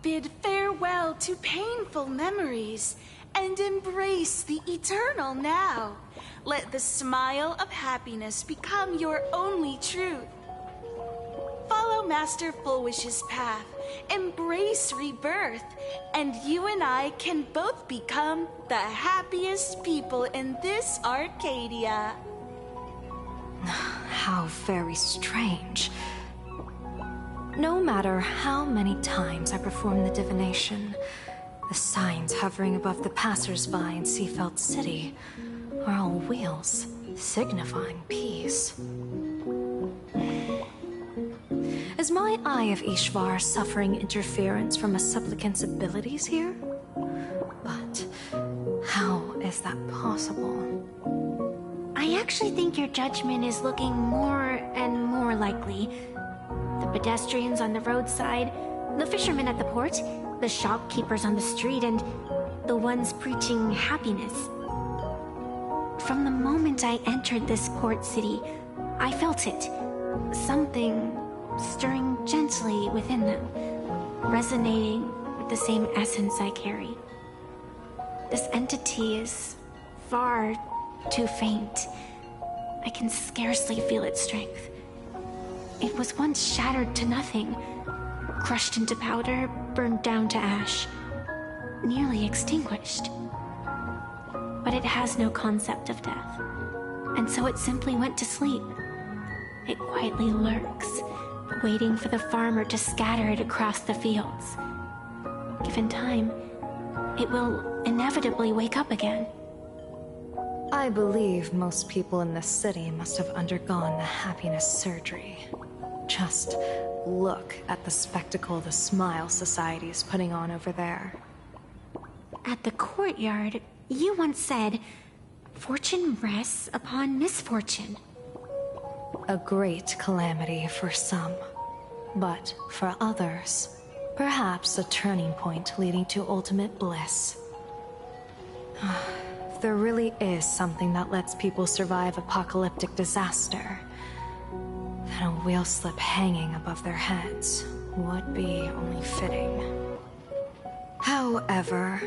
Bid farewell to painful memories and embrace the eternal now. Let the smile of happiness become your only truth. Follow Master Fullwish's path, embrace rebirth, and you and I can both become the happiest people in this Arcadia. How very strange. No matter how many times I perform the divination, the signs hovering above the passers-by in Seafeld City are all wheels, signifying peace. Is my Eye of Ishvar suffering interference from a supplicant's abilities here? But how is that possible? I actually think your judgment is looking more and more likely. The pedestrians on the roadside, the fishermen at the port, the shopkeepers on the street, and the ones preaching happiness. From the moment I entered this port city, I felt it. Something stirring gently within them, resonating with the same essence I carry. This entity is far too faint. I can scarcely feel its strength. It was once shattered to nothing, crushed into powder, burned down to ash, nearly extinguished. But it has no concept of death, and so it simply went to sleep. It quietly lurks, waiting for the farmer to scatter it across the fields. Given time, it will inevitably wake up again. I believe most people in this city must have undergone the happiness surgery. Just look at the spectacle the Smile Society is putting on over there. At the courtyard, you once said, "Fortune rests upon misfortune." A great calamity for some, but for others, perhaps a turning point leading to ultimate bliss. There really is something that lets people survive apocalyptic disaster, then a wheel slip hanging above their heads would be only fitting. However,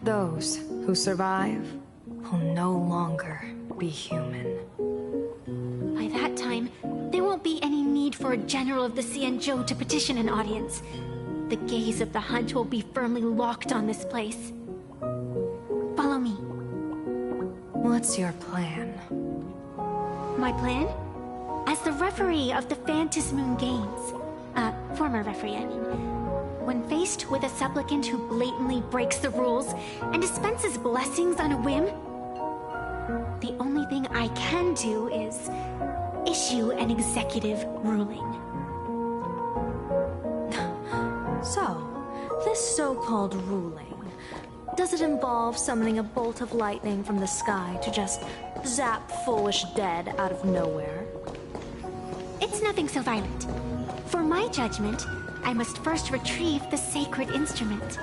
those who survive will no longer be human. By that time, there won't be any need for a general of the Xianzhou to petition an audience. The gaze of the hunt will be firmly locked on this place. Follow me. What's your plan? My plan? As the referee of the Phantasmoon Games, former referee, I mean, when faced with a supplicant who blatantly breaks the rules and dispenses blessings on a whim, the only thing I can do is issue an executive ruling. So, this so-called ruling, does it involve summoning a bolt of lightning from the sky to just zap Foolish dead out of nowhere? It's nothing so violent. For my judgment, I must first retrieve the sacred instrument.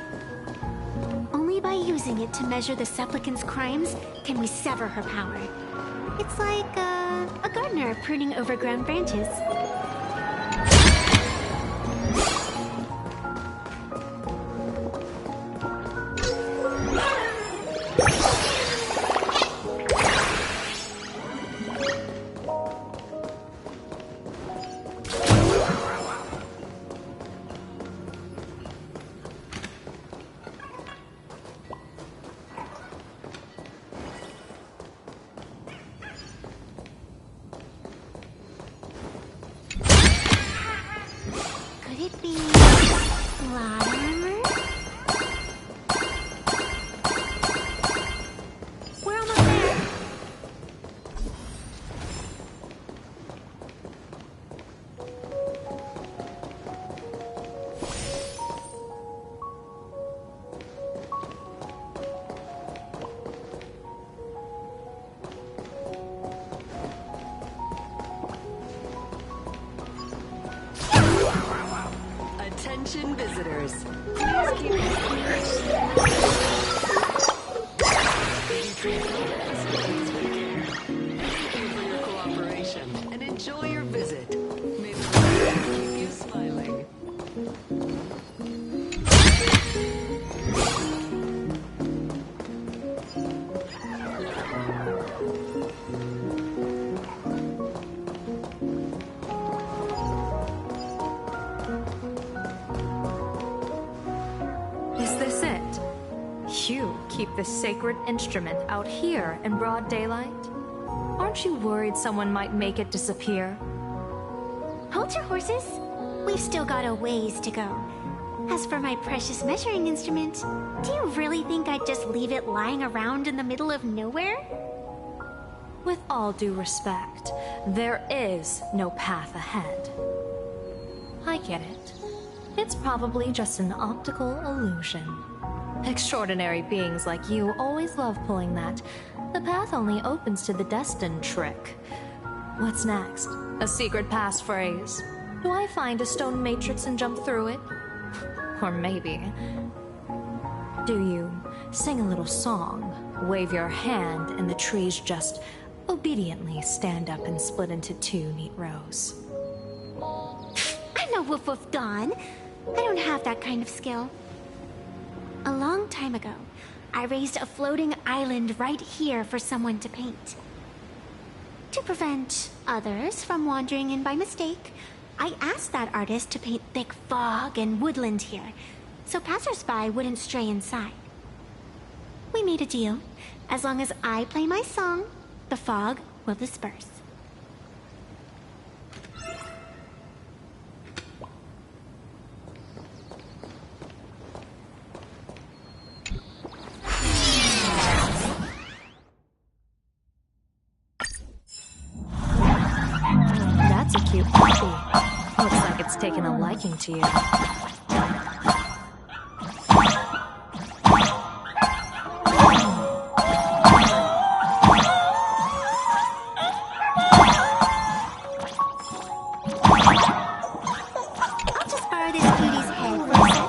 Only by using it to measure the supplicant's crimes can we sever her power. It's like a gardener pruning overgrown branches. Attention visitors. Please keep your Thank you for your cooperation and enjoy your visit. May the Lord keep you smiling. this it? You keep this sacred instrument out here in broad daylight? Aren't you worried someone might make it disappear? Hold your horses. We've still got a ways to go. As for my precious measuring instrument, do you really think I'd just leave it lying around in the middle of nowhere? With all due respect, there is no path ahead. I get it. It's probably just an optical illusion. Extraordinary beings like you always love pulling that "the path only opens to the destined" trick. What's next? A secret passphrase? Do I find a stone matrix and jump through it? Or maybe... do you sing a little song, wave your hand, and the trees just obediently stand up and split into two neat rows? I'm no Woof Woof Dawn. I don't have that kind of skill. A long time ago, I raised a floating island right here for someone to paint. To prevent others from wandering in by mistake, I asked that artist to paint thick fog and woodland here, so passersby wouldn't stray inside. We made a deal. As long as I play my song, the fog will disperse. That's a cute puppy. Looks like it's taken a liking to you. I'll just borrow this cutie's head for a sec.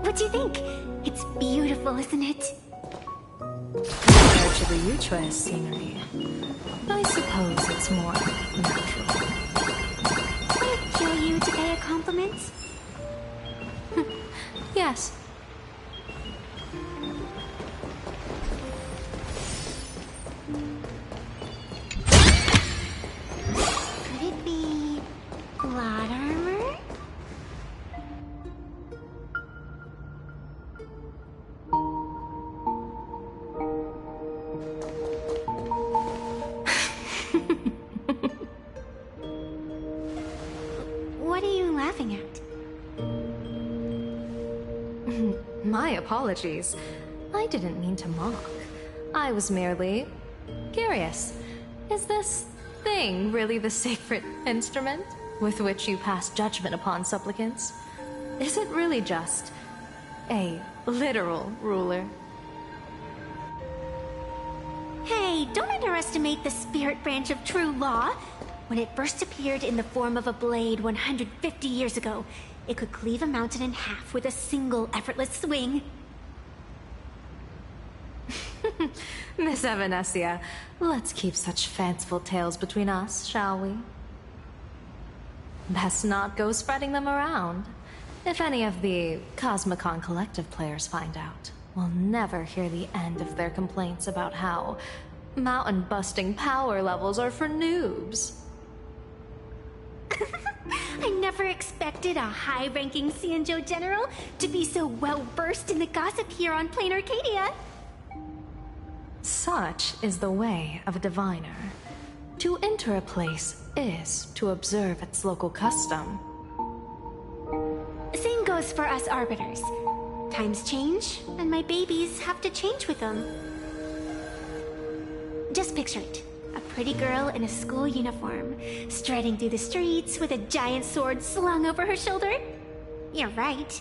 What do you think? It's beautiful, isn't it? Compared to the Yuchua's scenery, I suppose it's more natural. Would it kill you to pay a compliment? Yes. Could it be Plot armor? What are you laughing at? My apologies. I didn't mean to mock. I was merely curious. Is this thing really the sacred instrument with which you pass judgment upon supplicants? Is it really just a literal ruler? Hey, don't underestimate the spirit branch of true law. When it first appeared in the form of a blade 150 years ago, it could cleave a mountain in half with a single effortless swing. Miss Evanesia, let's keep such fanciful tales between us, shall we? Best not go spreading them around. If any of the Cosmicon Collective players find out, we'll never hear the end of their complaints about how mountain-busting power levels are for noobs. I never expected a high-ranking Xianzhou general to be so well-versed in the gossip here on Plain Arcadia. Such is the way of a diviner. To enter a place is to observe its local custom. Same goes for us arbiters. Times change, and my babies have to change with them. Just picture it. A pretty girl in a school uniform, striding through the streets with a giant sword slung over her shoulder. You're right.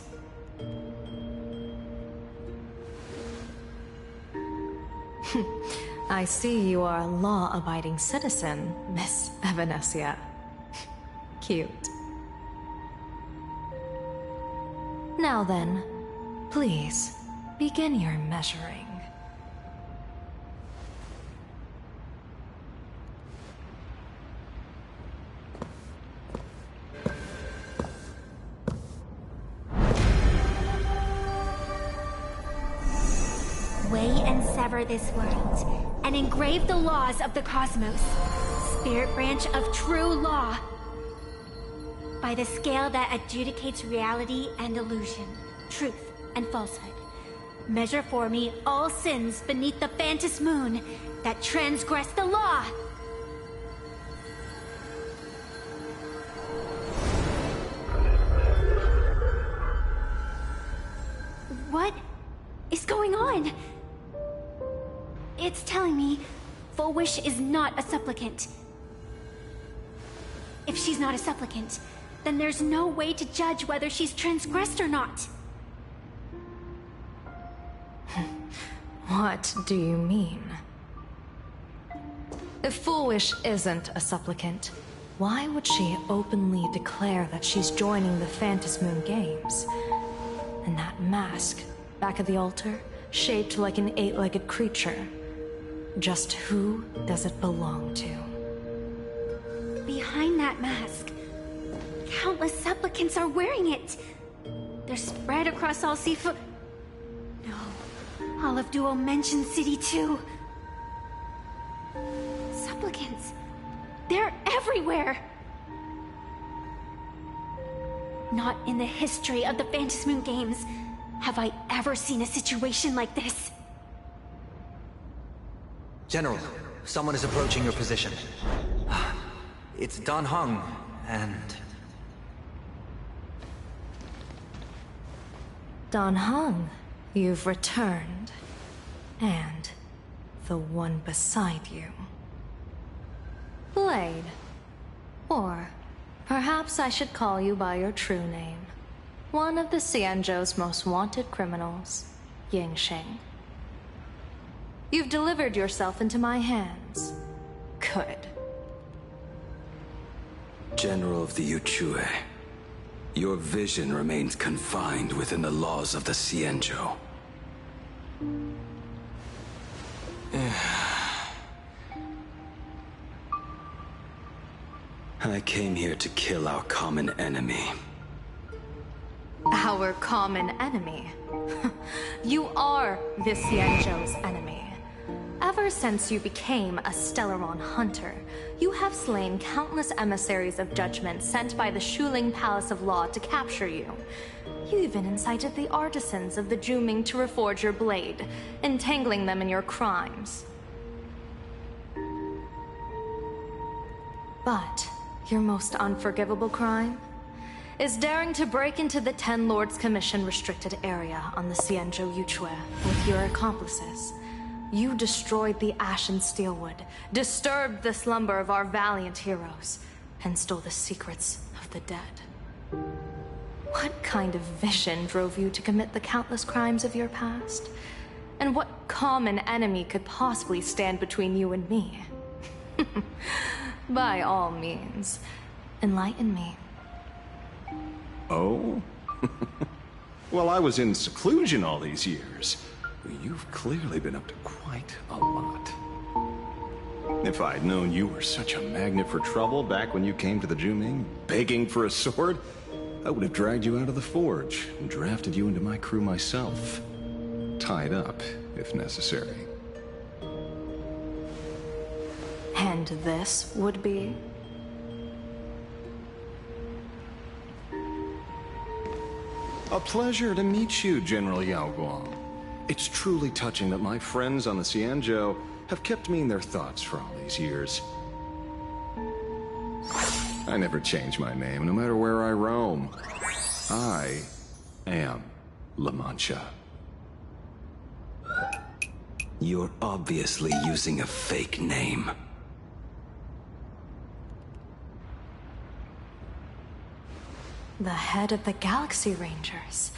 I see you are a law-abiding citizen, Miss Evanesia. Cute. Now then, please, begin your measuring. Weigh and sever this world, and engrave the laws of the cosmos. Spirit branch of true law. By the scale that adjudicates reality and illusion, truth and falsehood. Measure for me all sins beneath the Phantom moon that transgress the law. What is going on? It's telling me Full Wish is not a supplicant. If she's not a supplicant, then there's no way to judge whether she's transgressed or not. What do you mean? If Full Wish isn't a supplicant, why would she openly declare that she's joining the Phantom Moon Games? And that mask, back at the altar, shaped like an 8-legged creature. Just who does it belong to? Behind that mask, countless supplicants are wearing it. They're spread across all Seafood. No, all of Duo mentioned City too. Supplicants, they're everywhere. Not in the history of the Phantom Moon Games have I ever seen a situation like this. General, someone is approaching your position. It's Dan Heng, and... Dan Heng, you've returned. And the one beside you. Blade. Or perhaps I should call you by your true name. One of the Xianzhou's most wanted criminals, Yingxing. You've delivered yourself into my hands. Good. General of the Yuchue, your vision remains confined within the laws of the Xianzhou. I came here to kill our common enemy. Our common enemy? You are the Xianzhou's enemy. Ever since you became a Stellaron hunter, you have slain countless emissaries of judgment sent by the Shuling Palace of Law to capture you. You even incited the artisans of the Juming to reforge your blade, entangling them in your crimes. But your most unforgivable crime is daring to break into the Ten Lords Commission restricted area on the Xianzhou Yuchue with your accomplices. You destroyed the Ashen Steelwood, disturbed the slumber of our valiant heroes, and stole the secrets of the dead. What kind of vision drove you to commit the countless crimes of your past? And what common enemy could possibly stand between you and me? By all means, enlighten me. Oh? Well, I was in seclusion all these years. You've clearly been up to quite a lot. If I'd known you were such a magnet for trouble back when you came to the Juming, begging for a sword, I would have dragged you out of the forge and drafted you into my crew myself. Tied up, if necessary. And this would be? A pleasure to meet you, General Yao Guang. It's truly touching that my friends on the Xianzhou have kept me in their thoughts for all these years. I never change my name, no matter where I roam. I am La Mancha. You're obviously using a fake name. The head of the Galaxy Rangers.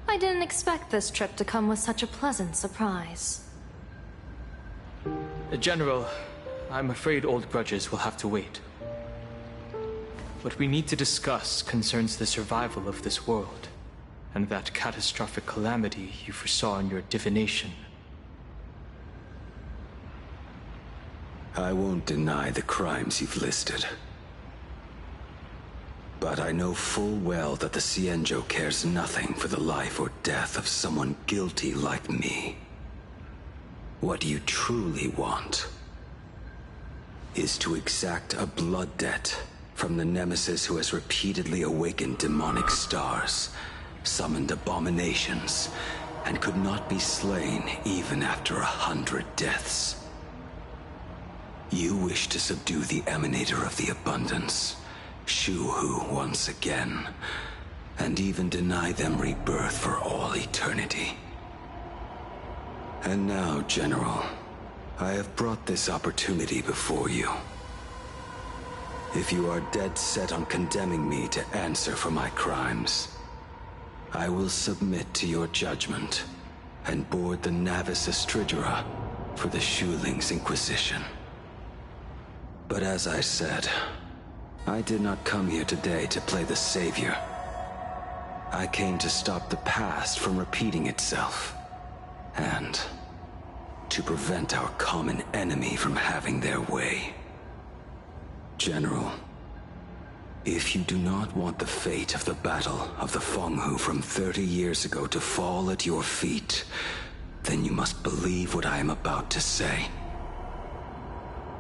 I didn't expect this trip to come with such a pleasant surprise. General, I'm afraid old grudges will have to wait. What we need to discuss concerns the survival of this world, and that catastrophic calamity you foresaw in your divination. I won't deny the crimes you've listed. But I know full well that the Xianzhou cares nothing for the life or death of someone guilty like me. What you truly want is to exact a blood debt from the nemesis who has repeatedly awakened demonic stars, summoned abominations, and could not be slain even after 100 deaths. You wish to subdue the emanator of the abundance, Shu-Hu once again, and even deny them rebirth for all eternity. And now, General, I have brought this opportunity before you. If you are dead set on condemning me to answer for my crimes, I will submit to your judgment and board the Navis Astridura for the Shuling's Inquisition. But as I said, I did not come here today to play the savior. I came to stop the past from repeating itself, and to prevent our common enemy from having their way. General, if you do not want the fate of the Battle of the Fenghu from 30 years ago to fall at your feet, then you must believe what I am about to say.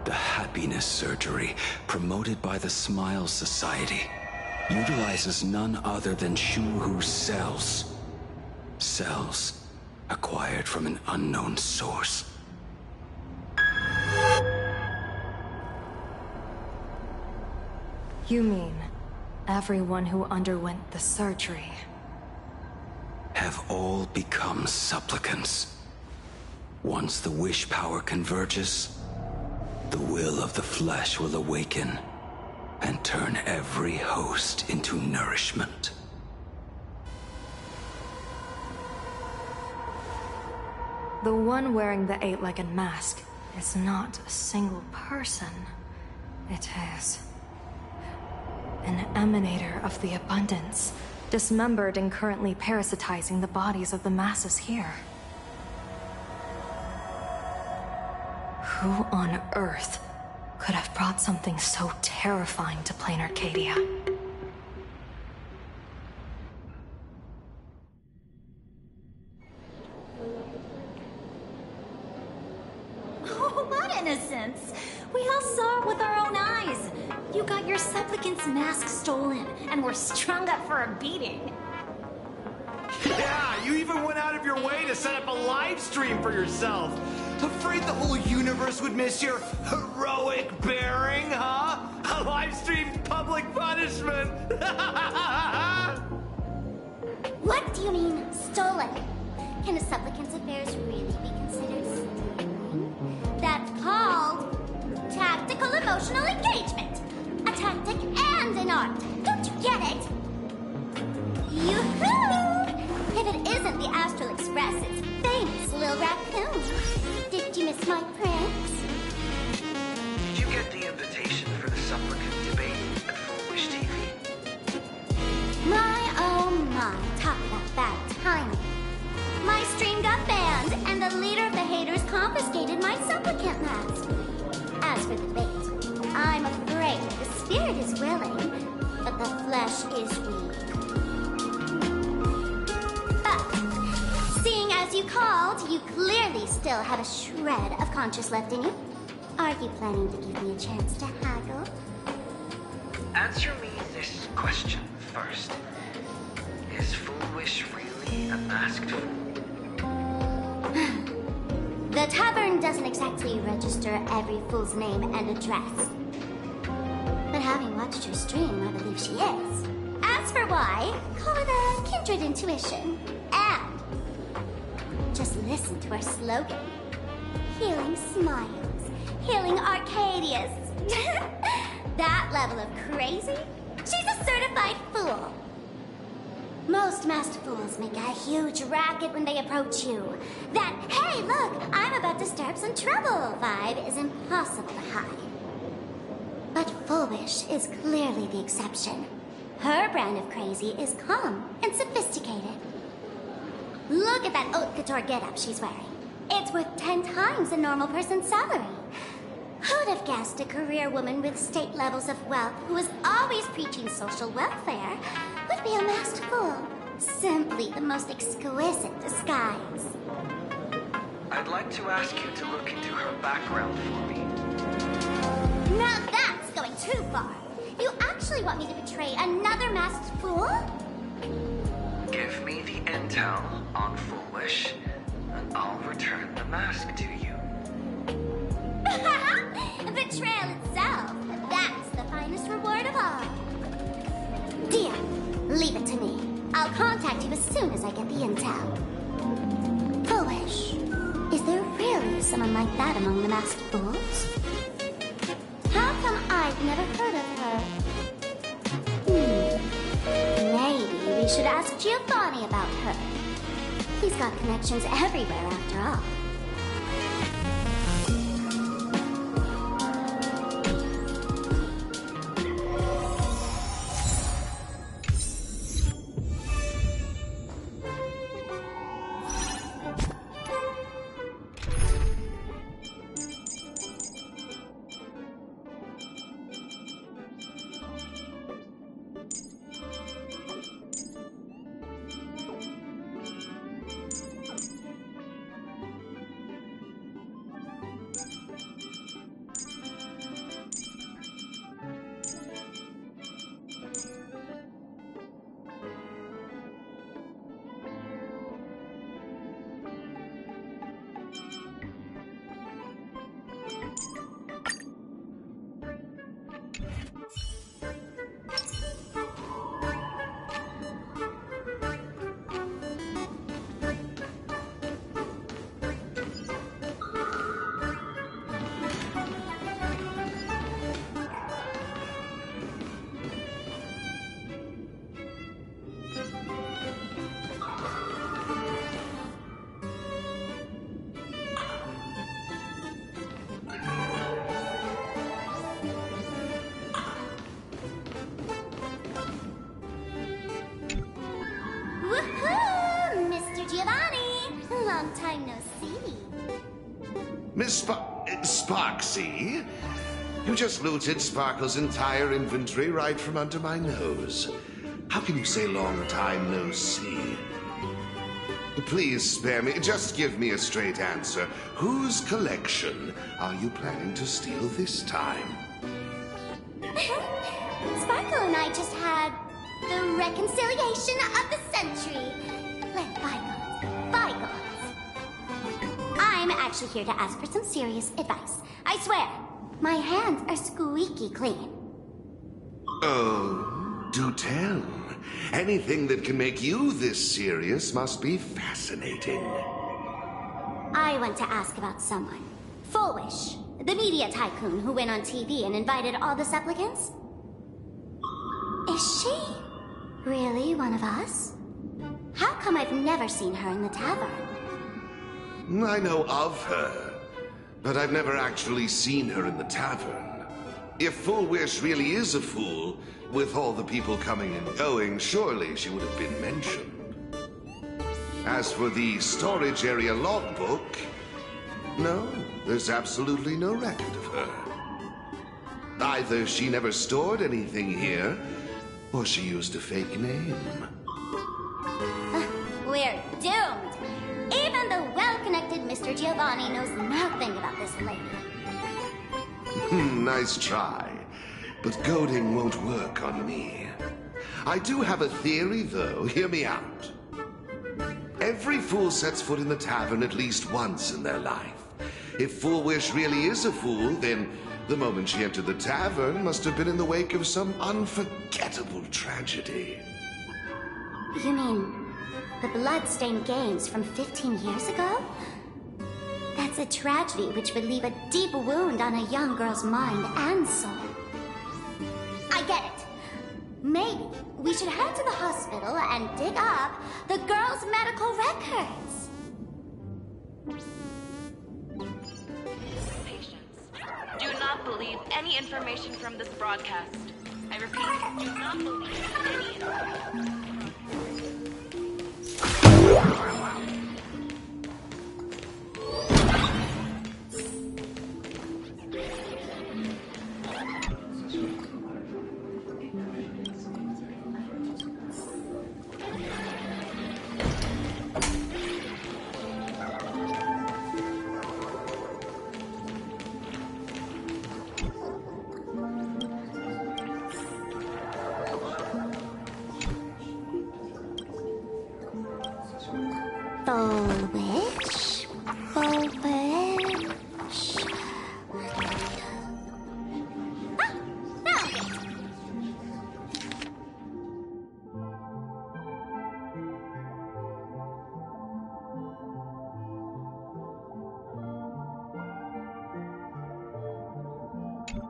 The happiness surgery, promoted by the Smile Society, utilizes none other than Shu-Hu's cells. Cells acquired from an unknown source. You mean everyone who underwent the surgery have all become supplicants. Once the wish power converges, the will of the flesh will awaken and turn every host into nourishment. The one wearing the eight-legged mask is not a single person. It is an emanator of the abundance, dismembered and currently parasitizing the bodies of the masses here. Who on Earth could have brought something so terrifying to plain Arcadia? his mask stolen, and we're strung up for a beating. Yeah, you even went out of your way to set up a live stream for yourself. Afraid the whole universe would miss your heroic bearing, huh? A live streamed public punishment. What do you mean, stolen? Can a supplicant's affairs really be considered stealing? That's called tactical emotional engagement. A tactic and an art. Don't you get it? Yoo-hoo! If it isn't the Astral Express's famous Lil Raccoon. Did you miss my pranks? Did you get the invitation for the supplicant debate at Foolish TV? My, oh my, talk about bad timing. My stream got banned, and the leader of the haters confiscated my supplicant mask. As for the debate, I'm afraid the spirit is willing, but the flesh is weak. But, seeing as you called, you clearly still have a shred of conscience left in you. Are you planning to give me a chance to haggle? Answer me this question first. Is Foolish really a masked fool? The tavern doesn't exactly register every fool's name and address. But having watched her stream, I believe she is. As for why, call it a kindred intuition. And just listen to her slogan. Healing smiles. Healing Arcadius. That level of crazy? She's a certified fool. Most masked fools make a huge racket when they approach you. That, hey, look, I'm about to stir up some trouble vibe is impossible to hide. But Foolish is clearly the exception. Her brand of crazy is calm and sophisticated. Look at that haute couture getup she's wearing. It's worth 10 times a normal person's salary. Who'd have guessed a career woman with state levels of wealth who was always preaching social welfare would be a masked fool? Simply the most exquisite disguise. I'd like to ask you to look into her background for me. Now that's going too far. You actually want me to betray another masked fool? Give me the intel on Foolish, and I'll return the mask to you. Betrayal itself. That's the finest reward of all. Dear, leave it to me. I'll contact you as soon as I get the intel. Foolish. Is there really someone like that among the masked fools? How come I've never heard of her? Maybe we should ask Giovanni about her. He's got connections everywhere after all. Long time no see. Miss Sparksy? You just looted Sparkle's entire inventory right from under my nose. How can you say long time no see? Please spare me. Just give me a straight answer. Whose collection are you planning to steal this time? Sparkle and I just had the reconciliation of the century. Let bygones, bygones. I'm actually here to ask for some serious advice. I swear, my hands are squeaky clean. Oh, do tell. Anything that can make you this serious must be fascinating. I want to ask about someone. Foolish, the media tycoon who went on TV and invited all the supplicants. Is she really one of us? How come I've never seen her in the tavern? I know of her, but I've never actually seen her in the tavern. If Full Wish really is a fool, with all the people coming and going, surely she would have been mentioned. As for the storage area logbook, no, there's absolutely no record of her. Either she never stored anything here, or she used a fake name. We're doomed. Even the well-connected Mr. Giovanni knows nothing about this lady. Nice try. But goading won't work on me. I do have a theory, though. Hear me out. Every fool sets foot in the tavern at least once in their life. If Full Wish really is a fool, then the moment she entered the tavern must have been in the wake of some unforgettable tragedy. You mean the blood-stained games from 15 years ago? That's a tragedy which would leave a deep wound on a young girl's mind and soul. I get it. Maybe we should head to the hospital and dig up the girl's medical records. Patience. Do not believe any information from this broadcast. I repeat, do not believe any information.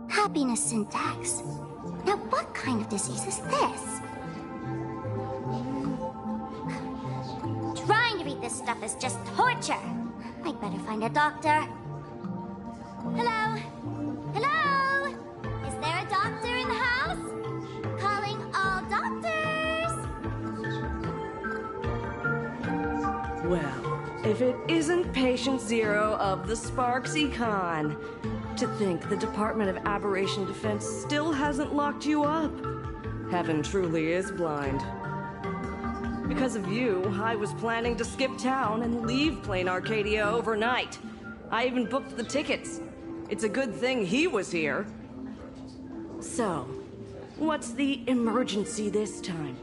Happiness syntax. Now what kind of disease is this? Trying to read this stuff is just torture. I'd better find a doctor. Hello? Hello? Is there a doctor in the house? Calling all doctors! Well, if it isn't Patient Zero of the Sparksy Con. To think the Department of Aberration Defense still hasn't locked you up. Heaven truly is blind. Because of you, I was planning to skip town and leave Plain Arcadia overnight. I even booked the tickets. It's a good thing he was here. So, what's the emergency this time?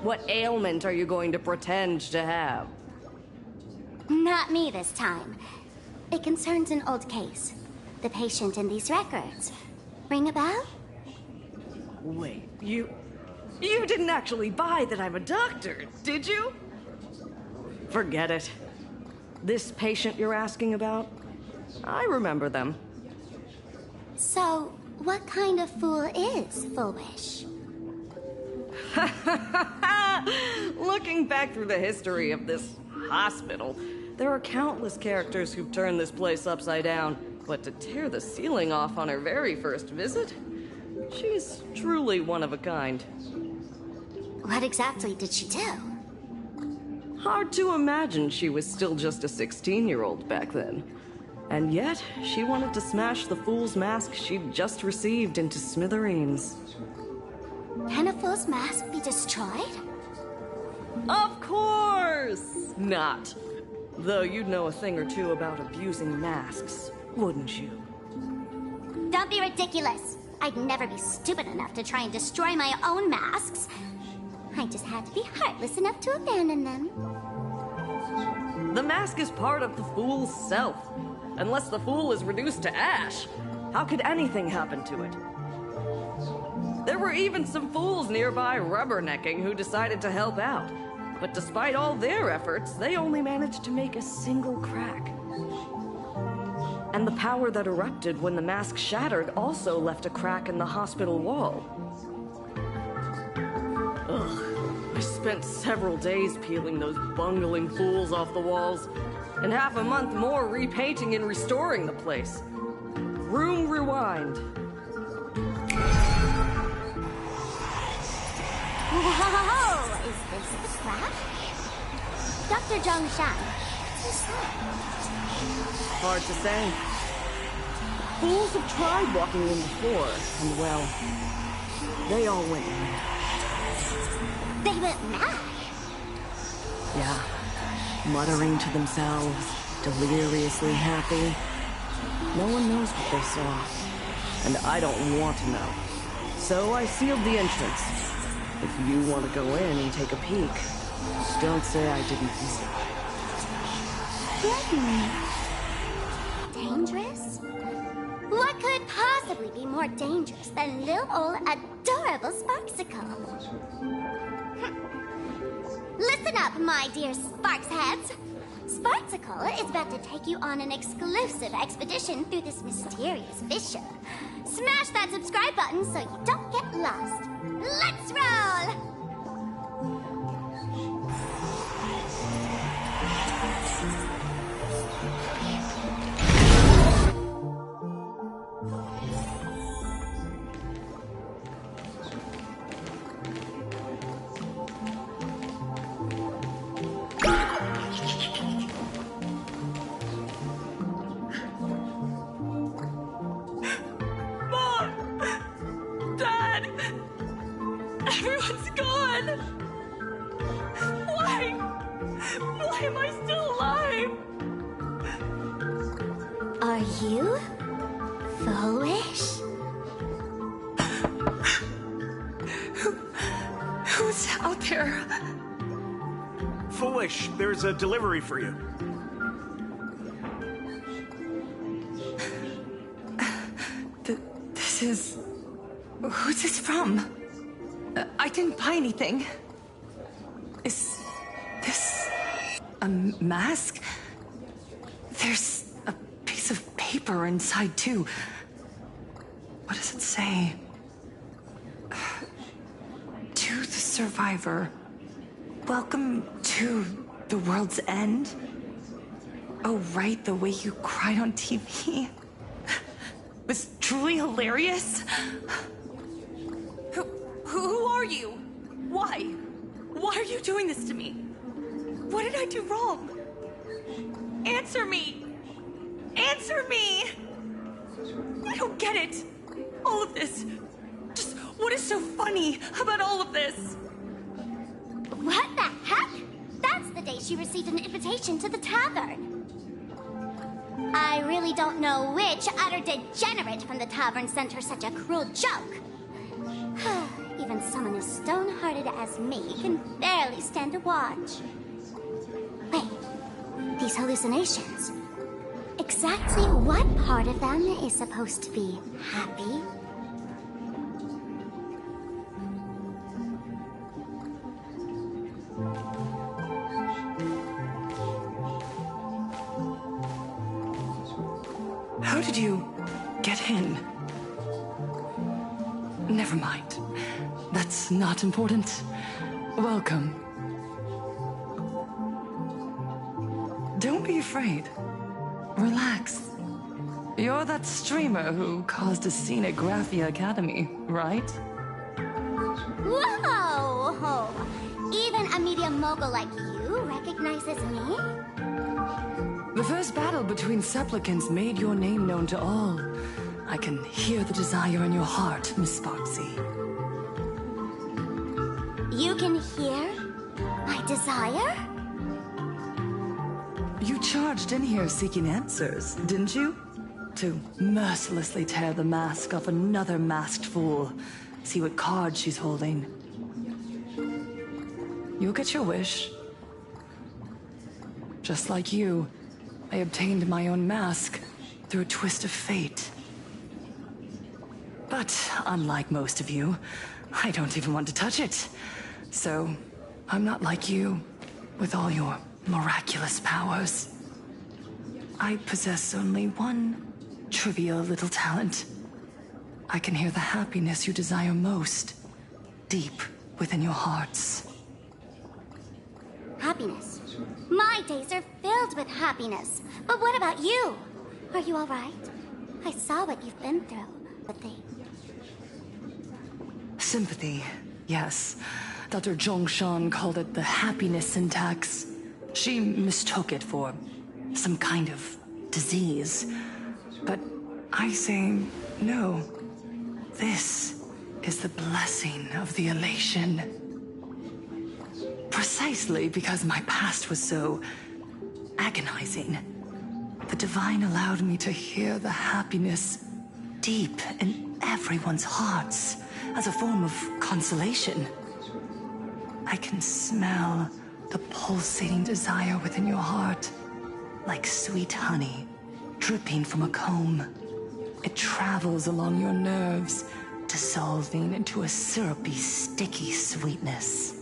What ailment are you going to pretend to have? Not me this time. It concerns an old case. The patient in these records. Ring a bell? Wait, you didn't actually buy that I'm a doctor, did you? Forget it. This patient you're asking about? I remember them. So, what kind of fool is Full Wish? Looking back through the history of this hospital, there are countless characters who've turned this place upside down. But to tear the ceiling off on her very first visit? She's truly one of a kind. What exactly did she do? Hard to imagine she was still just a 16-year-old back then. And yet, she wanted to smash the fool's mask she'd just received into smithereens. Can a fool's mask be destroyed? Of course not! Though you'd know a thing or two about abusing masks. Wouldn't you? Don't be ridiculous. I'd never be stupid enough to try and destroy my own masks. I just had to be heartless enough to abandon them. The mask is part of the fool's self. Unless the fool is reduced to ash, how could anything happen to it? There were even some fools nearby rubbernecking who decided to help out. But despite all their efforts, they only managed to make a single crack. And the power that erupted when the mask shattered also left a crack in the hospital wall. Ugh. I spent several days peeling those bungling fools off the walls, and half a month more repainting and restoring the place. Room rewind. Whoa! Is this the crack? Dr. Zhongshan, what's inside? Hard to say. Fools have tried walking in before, and well, they all went mad. They went mad? Yeah. Muttering to themselves, deliriously happy. No one knows what they saw, and I don't want to know. So I sealed the entrance. If you want to go in and take a peek, don't say I didn't Dangerous? What could possibly be more dangerous than little old adorable Sparksicle? Listen up, my dear Sparks heads. Sparksicle is about to take you on an exclusive expedition through this mysterious fissure. Smash that subscribe button so you don't get lost. Let's roll! Everyone's gone! Why? Why am I still alive? Are you foolish? Who's out there? Foolish, there's a delivery for you. This is... Who's this from? I didn't buy anything. Is this a mask? There's a piece of paper inside, too. What does it say? To the survivor. Welcome to the world's end. Oh, right, the way you cried on TV. Was truly hilarious. Who are you? Why? Why are you doing this to me? What did I do wrong? Answer me! Answer me! I don't get it. All of this. Just what is so funny about all of this? What the heck? That's the day she received an invitation to the tavern. I really don't know which utter degenerate from the tavern sent her such a cruel joke. Even someone as stone-hearted as me can barely stand to watch. Wait, these hallucinations. Exactly what part of them is supposed to be happy? How did you get in? Never mind. That's not important. Welcome. Don't be afraid. Relax. You're that streamer who caused a scene at Graphia Academy, right? Whoa! Even a media mogul like you recognizes me? The first battle between supplicants made your name known to all. I can hear the desire in your heart, Miss Sparksy. You can hear my desire? You charged in here seeking answers, didn't you? to mercilessly tear the mask off another masked fool. See what card she's holding. You'll get your wish. Just like you, I obtained my own mask through a twist of fate. But unlike most of you, I don't even want to touch it. So, I'm not like you, with all your miraculous powers. I possess only one trivial little talent. I can hear the happiness you desire most, deep within your hearts. Happiness. My days are filled with happiness. But what about you? Are you all right? I saw what you've been through. Sympathy, yes. Dr. Zhongshan called it the happiness syntax. She mistook it for some kind of disease. But I say no. This is the blessing of the elation. Precisely because my past was so agonizing. The Divine allowed me to hear the happiness deep in everyone's hearts as a form of consolation. I can smell the pulsating desire within your heart, like sweet honey dripping from a comb. It travels along your nerves, dissolving into a syrupy, sticky sweetness.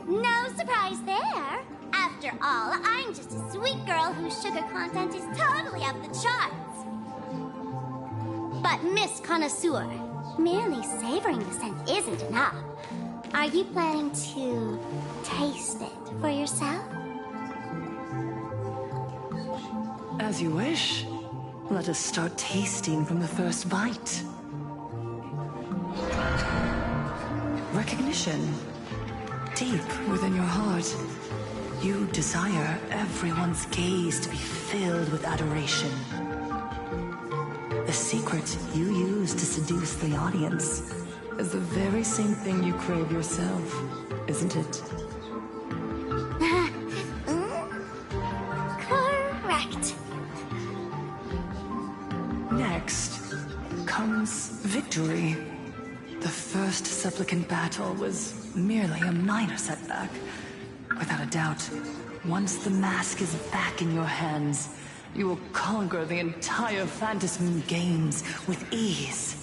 No surprise there. After all, I'm just a sweet girl whose sugar content is totally off the charts. But Miss Connoisseur, merely savoring the scent isn't enough. Are you planning to taste it for yourself? As you wish. Let us start tasting from the first bite. Recognition. Deep within your heart, you desire everyone's gaze to be filled with adoration. The secret you use to seduce the audience is the very same thing you crave yourself, isn't it? Correct. Next comes victory. The first supplicant battle was merely a minor setback. Without a doubt, once the mask is back in your hands, you will conquer the entire Phantasm games with ease.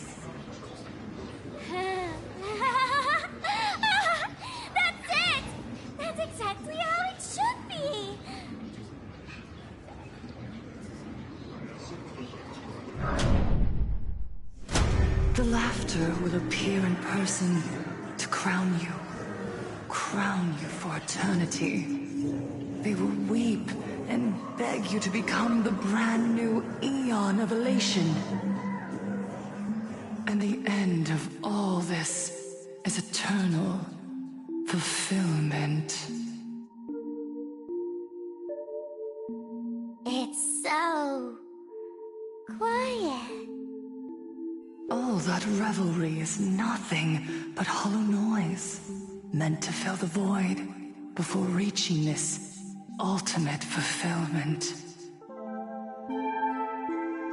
That's it! That's exactly how it should be! The laughter will appear in person to crown you for eternity. They will weep and beg you to become the brand new eon of elation. And the end of all this is eternal fulfillment. It's so quiet. All that revelry is nothing but hollow noise, meant to fill the void before reaching this ultimate fulfillment.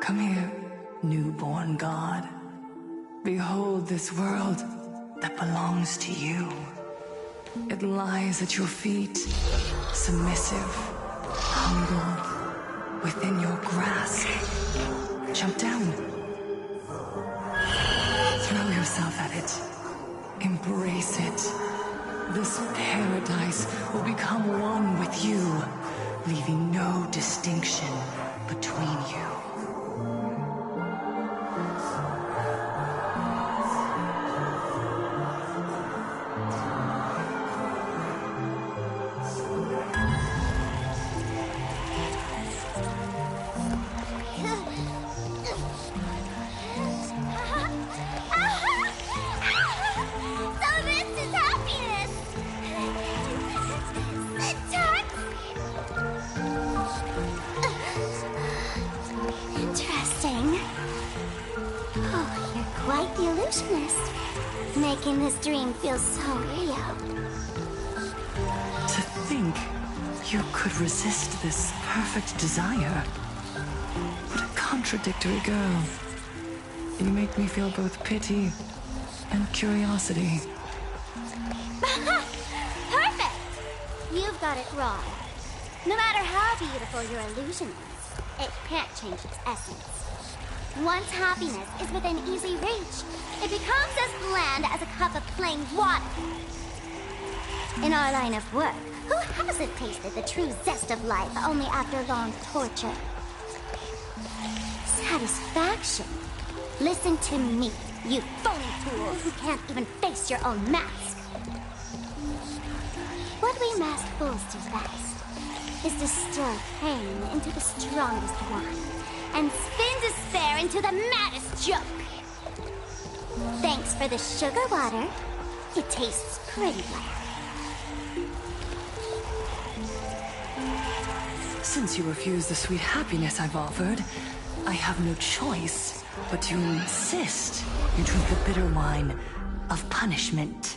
Come here, newborn god. Behold this world that belongs to you. It lies at your feet, submissive, humble, within your grasp. Jump down. Throw yourself at it. Embrace it. This paradise will become one with you, leaving no distinction between you. So this is happiness! Interesting. Oh, you're quite the illusionist. Making this dream feel so real. To think you could resist this perfect desire. What a contradictory girl. You make me feel both pity and curiosity. Perfect! You've got it wrong. No matter how beautiful your illusion is, it can't change its essence. Once happiness is within easy reach, it becomes as bland as a cup of plain water. In our line of work, who hasn't tasted the true zest of life only after long torture? Satisfaction. Listen to me, you phony fool who can't even face your own mask. What we masked fools do best is distill pain into the strongest wine and spin despair into the maddest joke. Thanks for the sugar water. It tastes pretty bland. Since you refuse the sweet happiness I've offered, I have no choice but to insist you drink the bitter wine of punishment.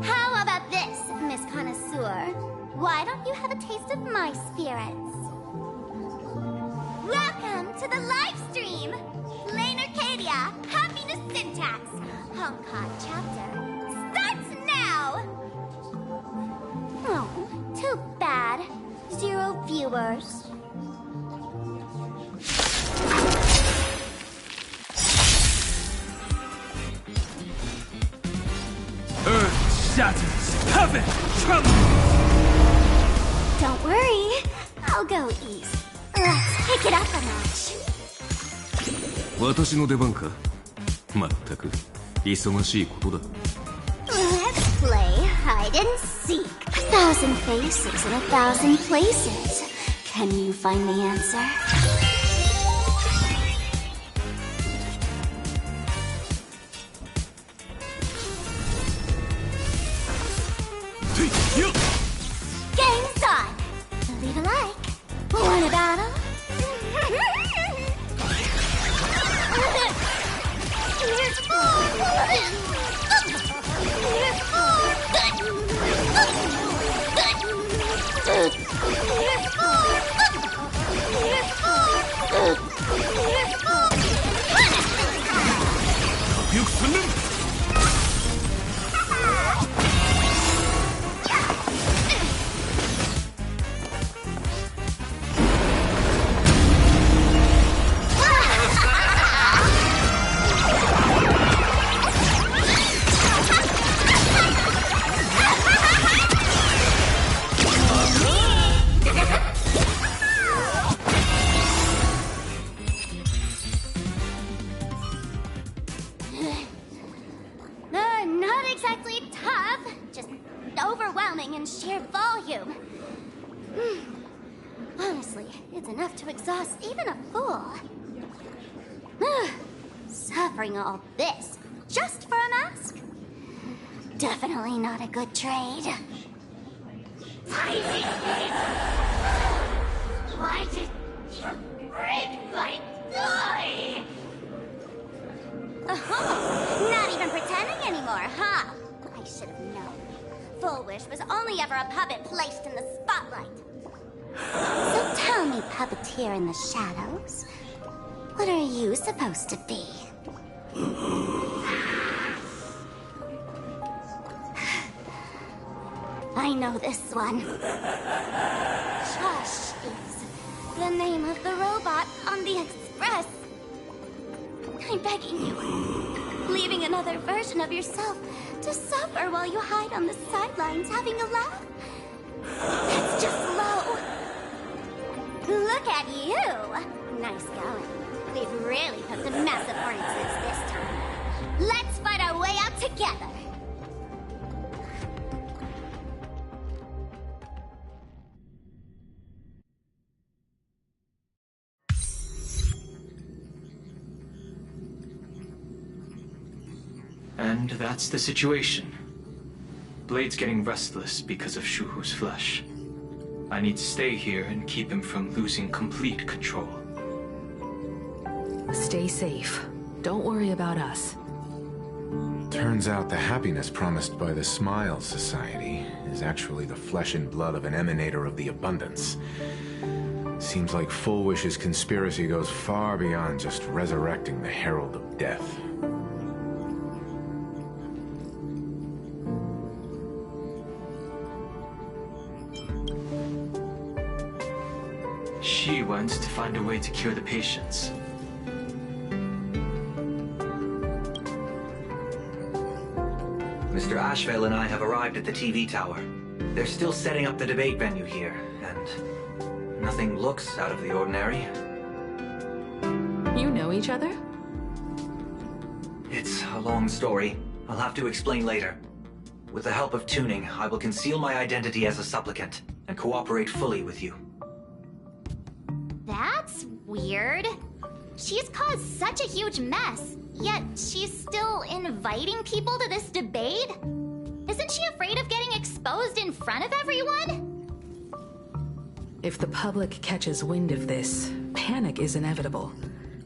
How about this, Miss Connoisseur? Why don't you have a taste of my spirits? Welcome to the live stream! Lane Arcadia, Happiness Syntax, Honkai chapter, starts now! Oh, too bad. 0 viewers. Earth shatters, heaven trembles! Don't worry, I'll go east. Let's pick it up a notch. 私の出番かまったく忙しいことだ Let's play hide and seek. 1,000 faces in 1,000 places. Can you find the answer? Game's on! Believe alike. Want a battle? Here's not exactly tough, just overwhelming in sheer volume. Honestly, it's enough to exhaust even a fool. Suffering all this just for a mask? Definitely not a good trade. Why did you break my toy? Not even pretending anymore, huh? I should have known. Full Wish was only ever a puppet placed in the spotlight. So tell me, puppeteer in the shadows, what are you supposed to be? I know this one. Josh is the name of the robot on the express. I'm begging you, leaving another version of yourself to suffer while you hide on the sidelines having a laugh. That's just low. Look at you. Nice going. We've really put the massive hornet's nest this time. Let's fight our way out together. And that's the situation. Blade's getting restless because of Shuhu's flesh. I need to stay here and keep him from losing complete control. Stay safe. Don't worry about us. Turns out the happiness promised by the Smile Society is actually the flesh and blood of an emanator of the abundance. Seems like Full Wish's conspiracy goes far beyond just resurrecting the Herald of Death. She wants to find a way to cure the patients. Mr. Ashvale and I have arrived at the TV tower. They're still setting up the debate venue here, and nothing looks out of the ordinary. You know each other? It's a long story. I'll have to explain later. With the help of tuning, I will conceal my identity as a supplicant and cooperate fully with you. That's weird. She's caused such a huge mess, yet she's still inviting people to this debate? Isn't she afraid of getting exposed in front of everyone? If the public catches wind of this, panic is inevitable.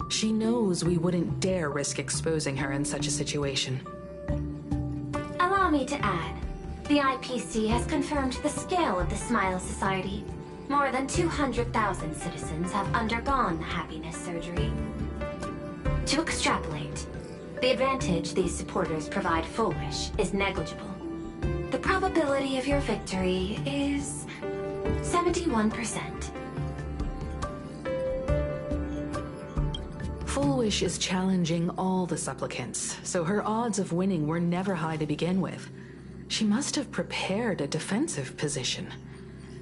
She knows we wouldn't dare risk exposing her in such a situation. Allow me to add, the IPC has confirmed the scale of the Smile Society. More than 200,000 citizens have undergone the happiness surgery. To extrapolate, the advantage these supporters provide Full Wish is negligible. The probability of your victory is 71%. Full Wish is challenging all the supplicants, so her odds of winning were never high to begin with. She must have prepared a defensive position.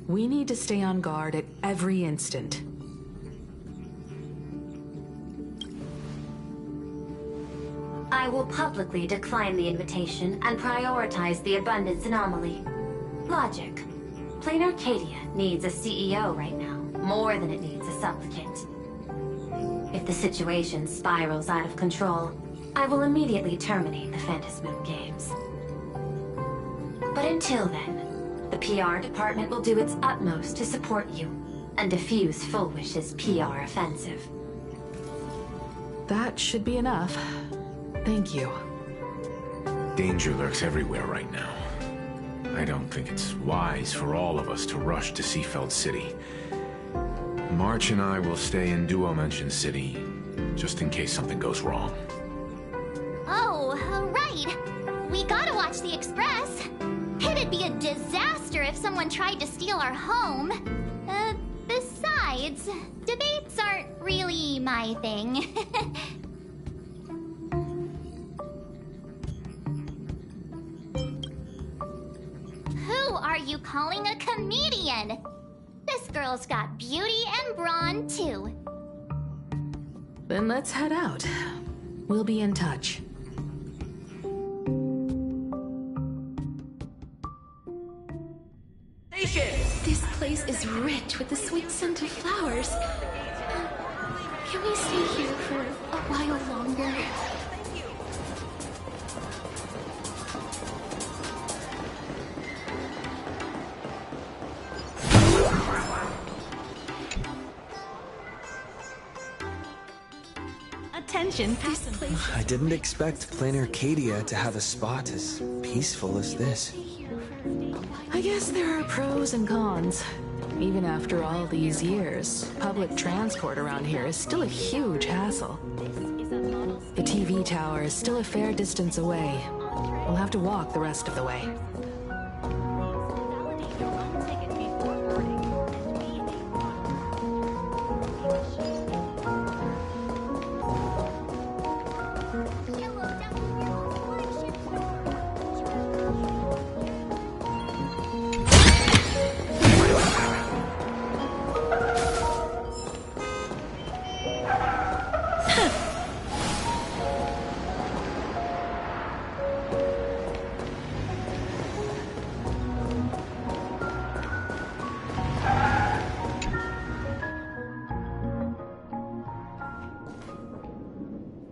We need to stay on guard at every instant. I will publicly decline the invitation and prioritize the abundance anomaly. Logic. Plain Arcadia needs a CEO right now, more than it needs a supplicant. If the situation spirals out of control, I will immediately terminate the Phantasmoon Games. But until then, the PR department will do its utmost to support you and defuse Full Wish's PR offensive. That should be enough. Thank you. Danger lurks everywhere right now. I don't think it's wise for all of us to rush to Seafeld City. March and I will stay in Duo Mansion City, just in case something goes wrong. Oh, right. We gotta watch the Express. It'd be a disaster if someone tried to steal our home. Besides, debates aren't really my thing. Who are you calling a comedian? This girl's got beauty and brawn, too. Then let's head out. We'll be in touch. This place is rich with the sweet scent of flowers. Can we stay here for a while longer? Attention, passengers. I didn't expect Plain Arcadia to have a spot as peaceful as this. I guess there are pros and cons. Even after all these years, public transport around here is still a huge hassle. The TV tower is still a fair distance away. We'll have to walk the rest of the way.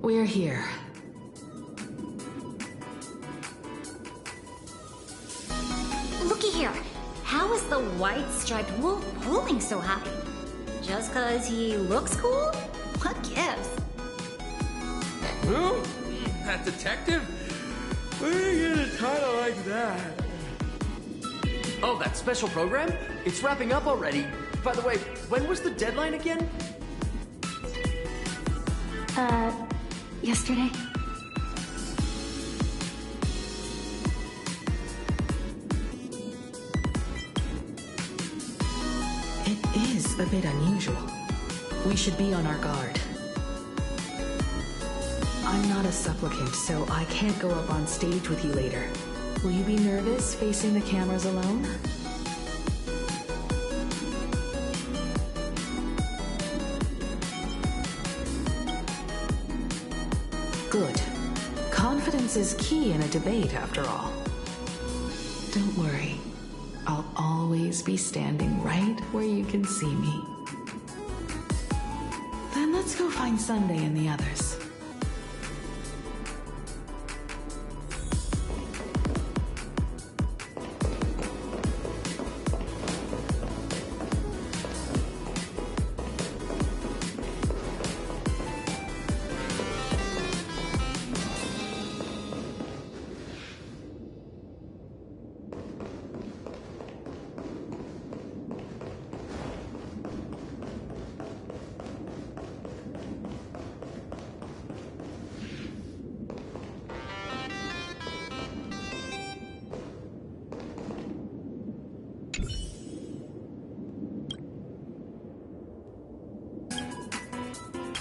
We're here. Looky here. How is the white striped wolf pulling so high? Just 'cause he looks cool? What gives? Who? That detective? Where do you get a title like that? Oh, that special program? It's wrapping up already. By the way, when was the deadline again? Yesterday. It is a bit unusual. We should be on our guard. I'm not a supplicant, so I can't go up on stage with you later. Will you be nervous facing the cameras alone? Good. Confidence is key in a debate, after all. Don't worry. I'll always be standing right where you can see me. Then let's go find Sunday and the others.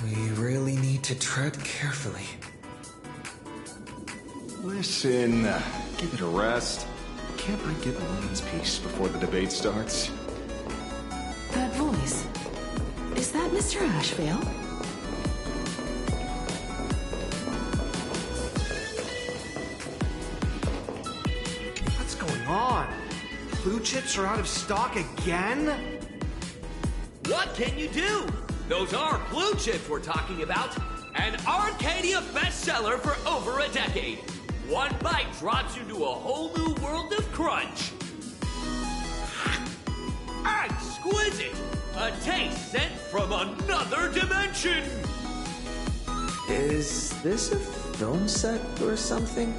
We really need to tread carefully. Listen, give it a rest. Can't I get a woman's piece before the debate starts? That voice. Is that Mr. Ashvale? What's going on? Blue chips are out of stock again? What can you do? Those are blue chips we're talking about. An Arcadia bestseller for over a decade. One bite drops you to a whole new world of crunch. Exquisite! A taste sent from another dimension! Is this a film set or something?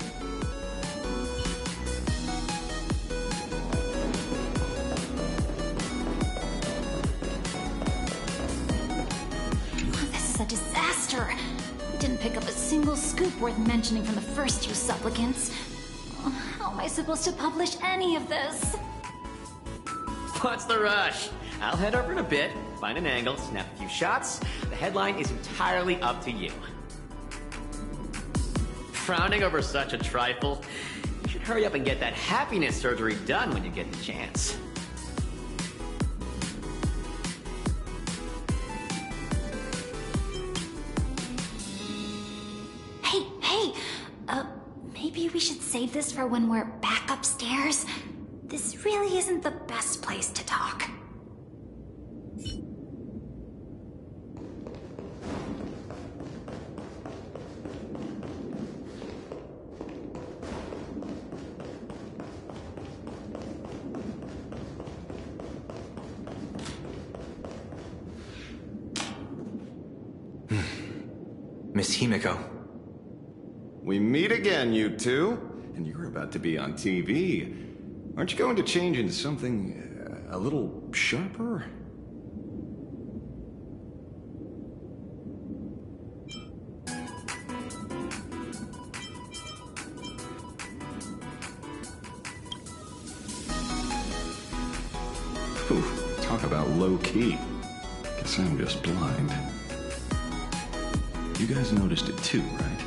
This is a disaster. We didn't pick up a single scoop worth mentioning from the first two supplicants. How am I supposed to publish any of this? What's the rush? I'll head over in a bit, find an angle, snap a few shots. The headline is entirely up to you. Frowning over such a trifle? You should hurry up and get that happiness surgery done when you get the chance. Hey, maybe we should save this for when we're back upstairs? This really isn't the best place to talk. Miss Himiko. We meet again, you two. And you're about to be on TV. Aren't you going to change into something a little sharper? Ooh, talk about low-key. Guess I'm just blind. You guys noticed it too, right?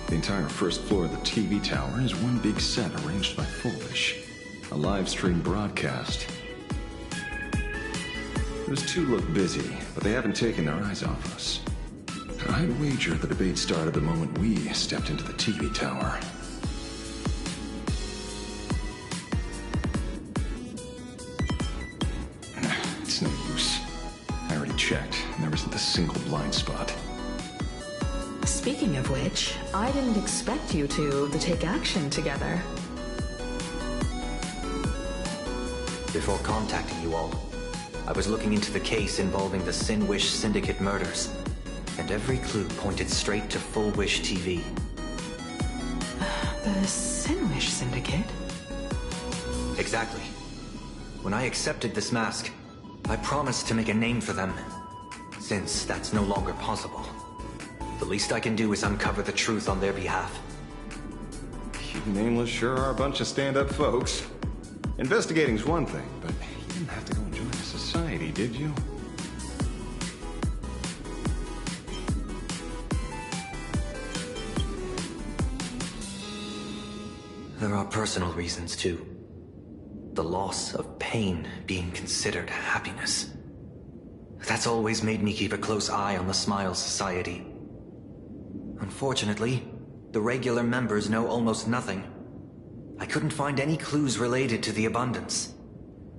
The entire first floor of the TV tower is one big set arranged by Foolish. A live stream broadcast. Those two look busy, but they haven't taken their eyes off us. I'd wager the debate started the moment we stepped into the TV tower. It's no use. I already checked, and there isn't a single blind spot. Speaking of which, I didn't expect you two to take action together. Before contacting you all, I was looking into the case involving the Sin Wish Syndicate murders, and every clue pointed straight to Full Wish TV. The Sinwish Syndicate? Exactly. When I accepted this mask, I promised to make a name for them. Since that's no longer possible, the least I can do is uncover the truth on their behalf. You Nameless sure are a bunch of stand-up folks. Investigating's one thing, but you didn't have to go and join a society, did you? There are personal reasons, too. The loss of pain being considered happiness. That's always made me keep a close eye on the Smile Society. Unfortunately, the regular members know almost nothing. I couldn't find any clues related to the abundance.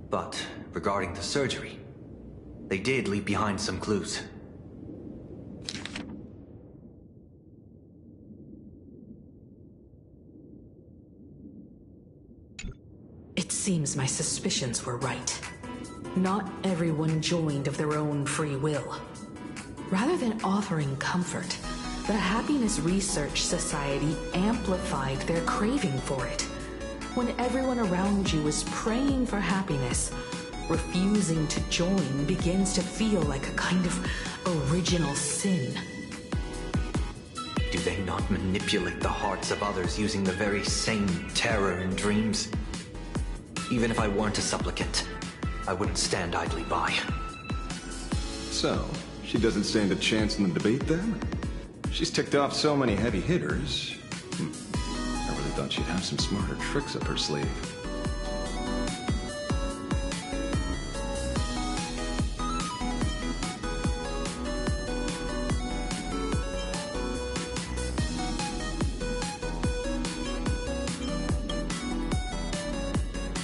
But regarding the surgery, they did leave behind some clues. It seems my suspicions were right. Not everyone joined of their own free will. Rather than offering comfort, the Happiness Research Society amplified their craving for it. When everyone around you is praying for happiness, refusing to join begins to feel like a kind of original sin. Do they not manipulate the hearts of others using the very same terror and dreams? Even if I weren't a supplicant, I wouldn't stand idly by. So, she doesn't stand a chance in the debate then? She's ticked off so many heavy hitters. I really thought she'd have some smarter tricks up her sleeve.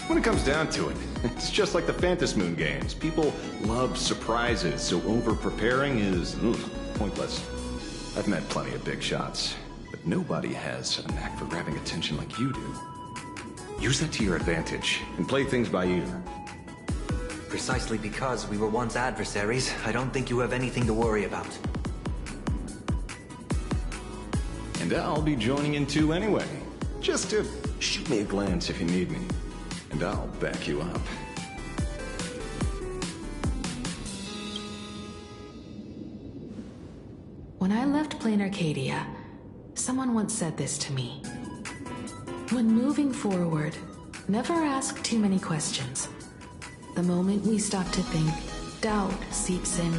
When it comes down to it, it's just like the Phantasmoon games. People love surprises, so over-preparing is pointless. I've met plenty of big shots, but nobody has a knack for grabbing attention like you do. Use that to your advantage, and play things by ear. Precisely because we were once adversaries, I don't think you have anything to worry about. And I'll be joining in too anyway. Just to shoot me a glance if you need me. And I'll back you up. When I left Plain Arcadia, someone once said this to me. When moving forward, never ask too many questions. The moment we stop to think, doubt seeps in.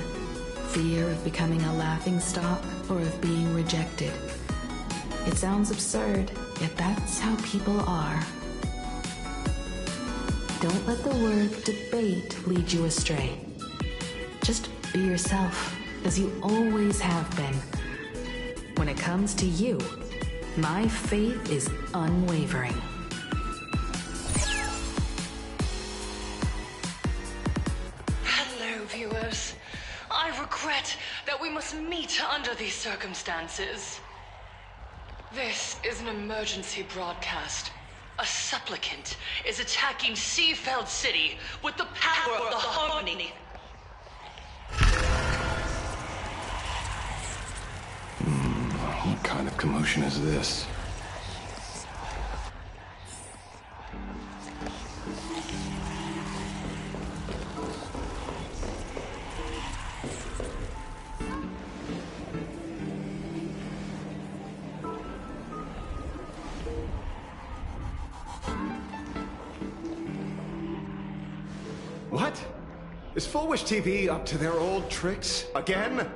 Fear of becoming a laughingstock or of being rejected. It sounds absurd, yet that's how people are. Don't let the word debate lead you astray. Just be yourself, as you always have been. When it comes to you, my faith is unwavering. Hello, viewers. I regret that we must meet under these circumstances. This is an emergency broadcast. A supplicant is attacking Seafeld City with the power of the Harmony. What kind of commotion is this? What? Is Fullwish TV up to their old tricks again?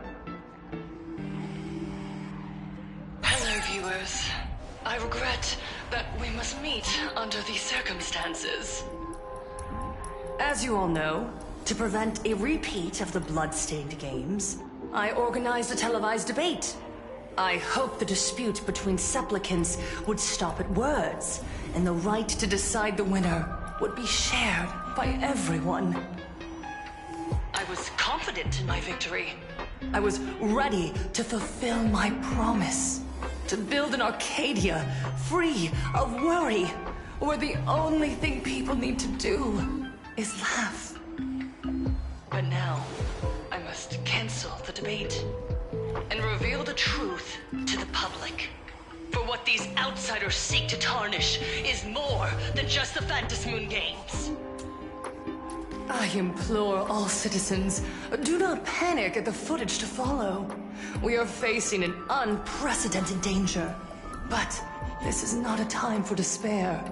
Hello, viewers. I regret that we must meet under these circumstances. As you all know, to prevent a repeat of the blood-stained games, I organized a televised debate. I hoped the dispute between supplicants would stop at words, and the right to decide the winner would be shared by everyone. I was confident in my victory. I was ready to fulfill my promise. To build an Arcadia free of worry, where the only thing people need to do is laugh. But now, I must cancel the debate and reveal the truth to the public. For what these outsiders seek to tarnish is more than just the Phantasmoon Games. I implore all citizens, do not panic at the footage to follow. We are facing an unprecedented danger. But this is not a time for despair.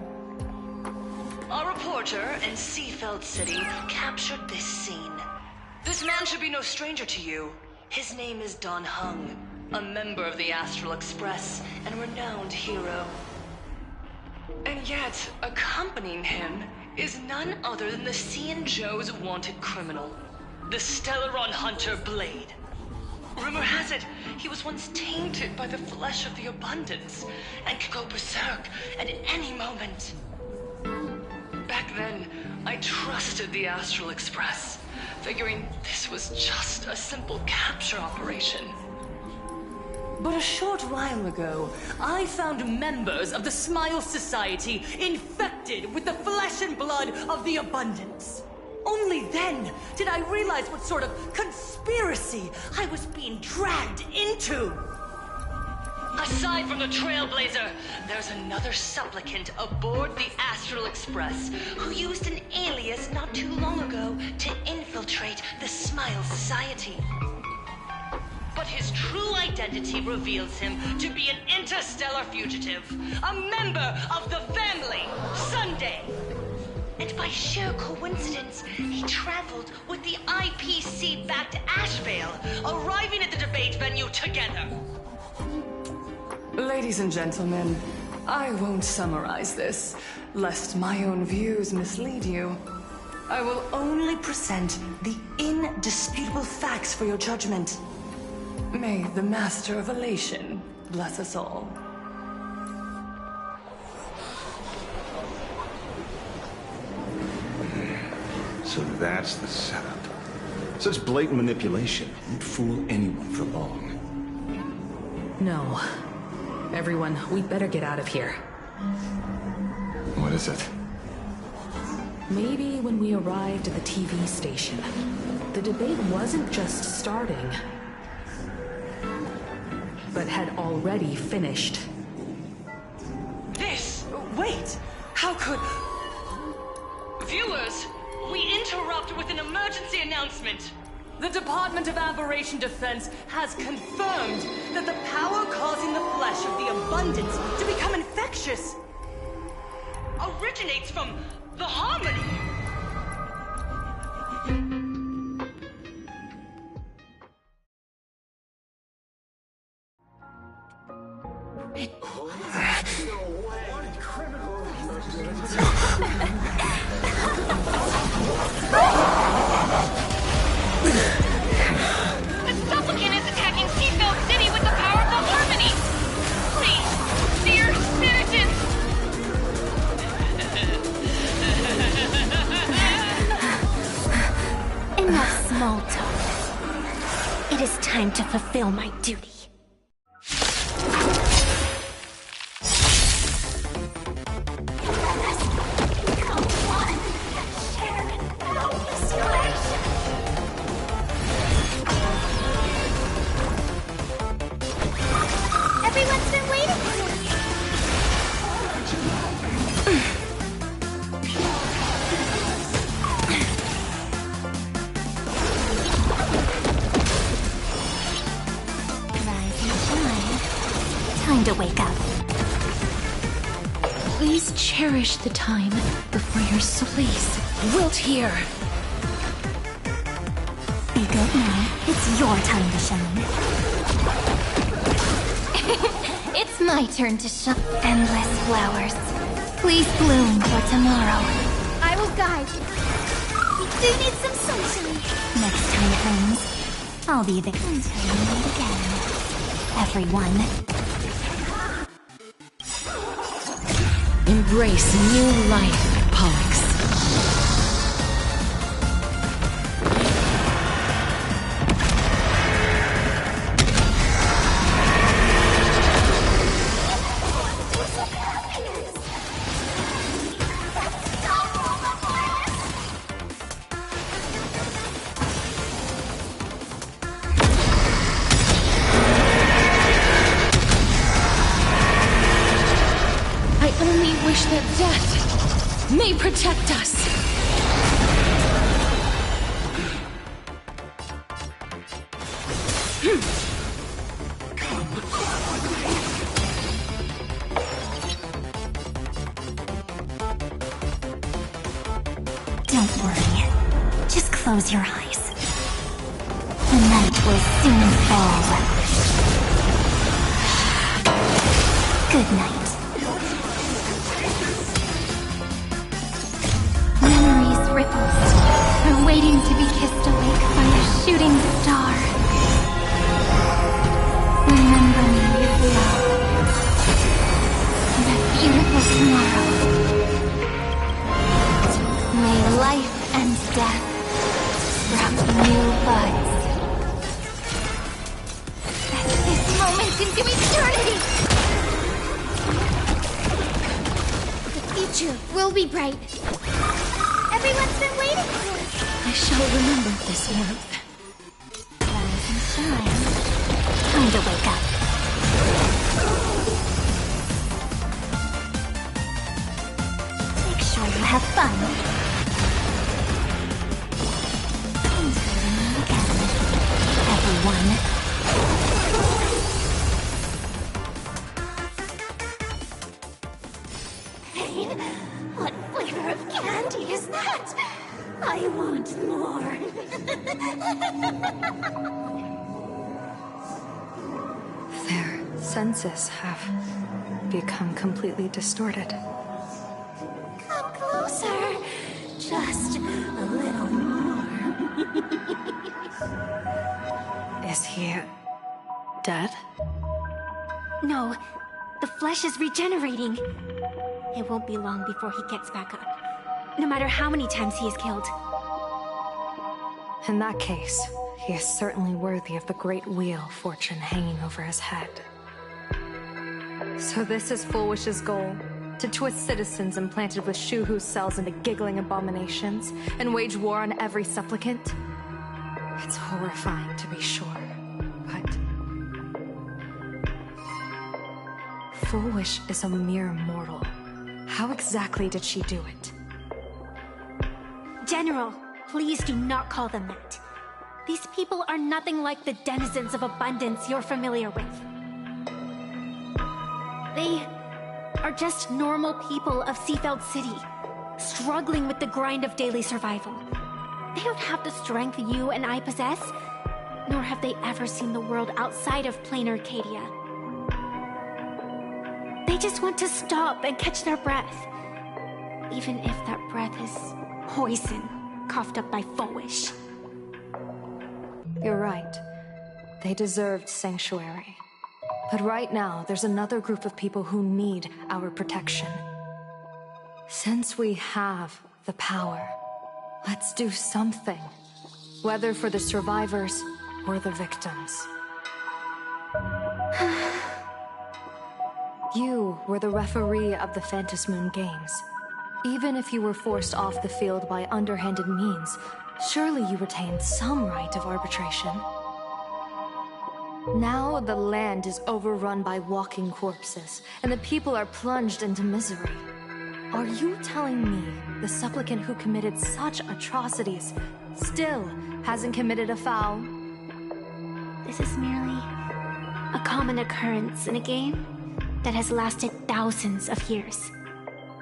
Our reporter in Seafeld City captured this scene. This man should be no stranger to you. His name is Don Hung, a member of the Astral Express and renowned hero. And yet, accompanying him is none other than the Cian Joe's wanted criminal, the Stellaron hunter Blade. Rumor has it, he was once tainted by the flesh of the Abundance and could go berserk at any moment. Back then, I trusted the Astral Express, figuring this was just a simple capture operation. But a short while ago, I found members of the Smile Society infected with the flesh and blood of the Abundance. Only then did I realize what sort of conspiracy I was being dragged into. Aside from the Trailblazer, there's another supplicant aboard the Astral Express who used an alias not too long ago to infiltrate the Smile Society. But his true identity reveals him to be an interstellar fugitive, a member of the family, Sunday. And by sheer coincidence, he traveled with the IPC-backed Ashvale, arriving at the debate venue together. Ladies and gentlemen, I won't summarize this, lest my own views mislead you. I will only present the indisputable facts for your judgment. May the Master of Elation bless us all. So that's the setup. Such blatant manipulation won't fool anyone for long. No. Everyone, we'd better get out of here. What is it? Maybe when we arrived at the TV station, the debate wasn't just starting, but had already finished. Wait! How could... Viewers, we interrupt with an emergency announcement. The Department of Aberration Defense has confirmed that the power causing the flesh of the Abundance to become infectious originates from the Harmony. The supplicant is attacking Seafeld City with the power of the Harmony! Please, dear citizens! Enough small talk. It is time to fulfill my duty. Everyone's been waiting for Rise and shine. Time to wake up. Please cherish the time before your souls wilt here. Be good now. It's your time to shine. It's my turn to shine. Endless flowers. Please bloom for tomorrow. I will guide you. You do need some sunshine. Next time it rains, I'll be there until you meet again. Everyone. Embrace new life, Pollux. I only wish that death may protect us. Don't worry. Just close your eyes. The night will soon fall. Good night. Memories ripples are waiting to be kissed awake by a shooting star. Remember me with love. That beautiful tomorrow. May life and death sprout new buds. This moment into eternity! The future will be bright. Everyone's been waiting for us. I shall remember this warmth. Rise and shine. Time to wake up. Make sure you have fun. Everyone. Hey, what flavor of candy is that? I want more. Their senses have become completely distorted. Come closer. Just a little more. Is he dead? No, the flesh is regenerating. It won't be long before he gets back up, no matter how many times he is killed. In that case, he is certainly worthy of the great wheel fortune hanging over his head. So this is Full Wish's goal? To twist citizens implanted with Shuhu cells into giggling abominations, and wage war on every supplicant? It's horrifying, to be sure, but... Full Wish is a mere mortal. How exactly did she do it? General, please do not call them that. These people are nothing like the denizens of abundance you're familiar with. They are just normal people of Seafeld City, struggling with the grind of daily survival. They don't have the strength you and I possess, nor have they ever seen the world outside of plain Arcadia. They just want to stop and catch their breath, even if that breath is poison coughed up by Full Wish. You're right. They deserved sanctuary. But right now, there's another group of people who need our protection. Since we have the power, let's do something. Whether for the survivors or the victims. You were the referee of the Phantom Moon Games. Even if you were forced off the field by underhanded means, surely you retained some right of arbitration. Now the land is overrun by walking corpses, and the people are plunged into misery. Are you telling me the supplicant who committed such atrocities still hasn't committed a foul? This is merely a common occurrence in a game that has lasted thousands of years.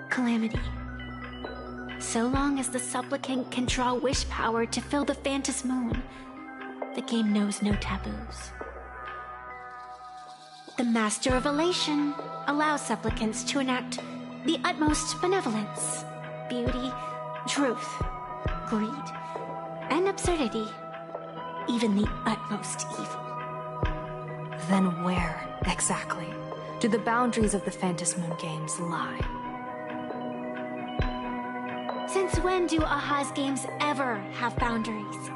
Calamity. So long as the supplicant can draw wish power to fill the Phantom Moon, the game knows no taboos. The Master of Elation allows supplicants to enact the utmost benevolence, beauty, truth, greed, and absurdity, even the utmost evil. Then where, exactly, do the boundaries of the Phantom Moon Games lie? Since when do Aha's games ever have boundaries?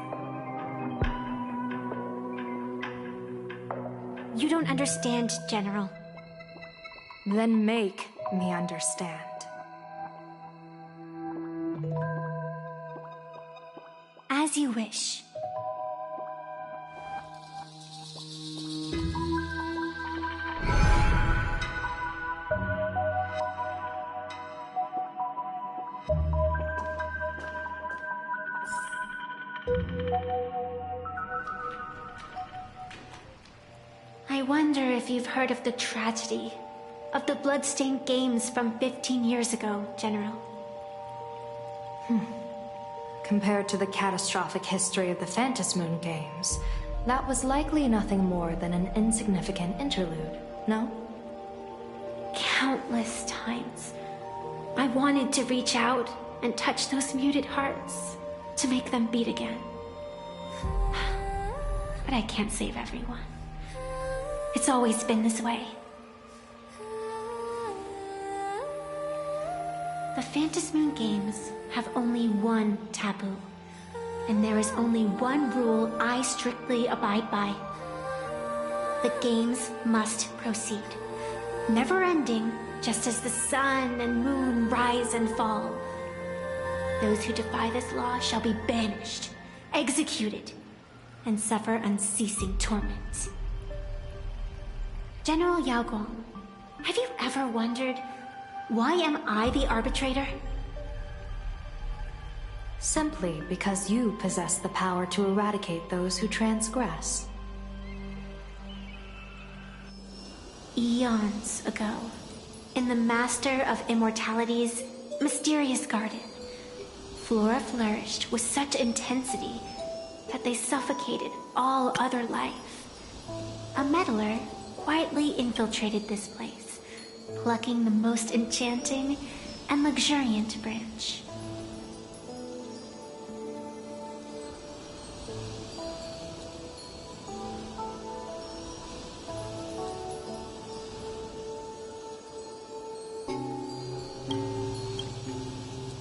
You don't understand, General. Then make me understand. As you wish. I wonder if you've heard of the tragedy of the bloodstained games from 15 years ago, General. Compared to the catastrophic history of the Phantasmoon Games, that was likely nothing more than an insignificant interlude, no? Countless times, I wanted to reach out and touch those muted hearts to make them beat again. But I can't save everyone. It's always been this way. The Phantasmoon Games have only one taboo, and there is only one rule I strictly abide by. The games must proceed, never ending, just as the sun and moon rise and fall. Those who defy this law shall be banished, executed, and suffer unceasing torment. General Yao Guang, have you ever wondered, why am I the arbitrator? Simply because you possess the power to eradicate those who transgress. Eons ago, in the Master of Immortality's mysterious garden, flora flourished with such intensity that they suffocated all other life. A meddler quietly infiltrated this place, plucking the most enchanting and luxuriant branch.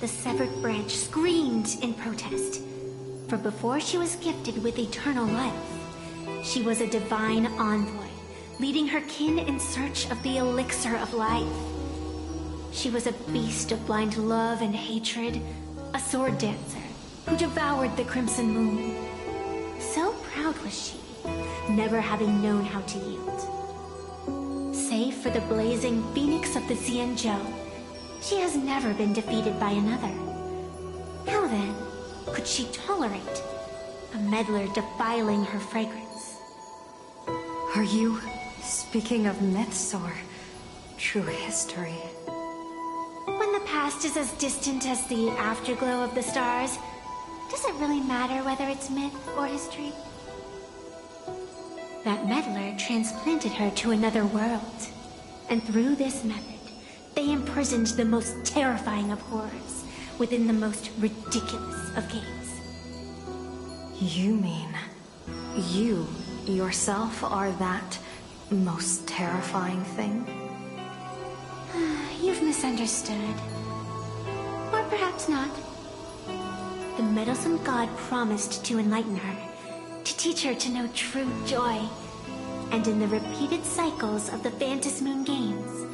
The severed branch screamed in protest, for before she was gifted with eternal life, she was a divine envoy, leading her kin in search of the elixir of life. She was a beast of blind love and hatred, a sword dancer who devoured the crimson moon. So proud was she, never having known how to yield. Save for the blazing phoenix of the Xianzhou, she has never been defeated by another. How then could she tolerate a meddler defiling her fragrance? Are you speaking of myths or true history? When the past is as distant as the afterglow of the stars, does it really matter whether it's myth or history? That meddler transplanted her to another world, and through this method, they imprisoned the most terrifying of horrors within the most ridiculous of games. You mean you yourself are that most terrifying thing? You've misunderstood. Or perhaps not. The meddlesome god promised to enlighten her, to teach her to know true joy. And in the repeated cycles of the Phantasmoon Games,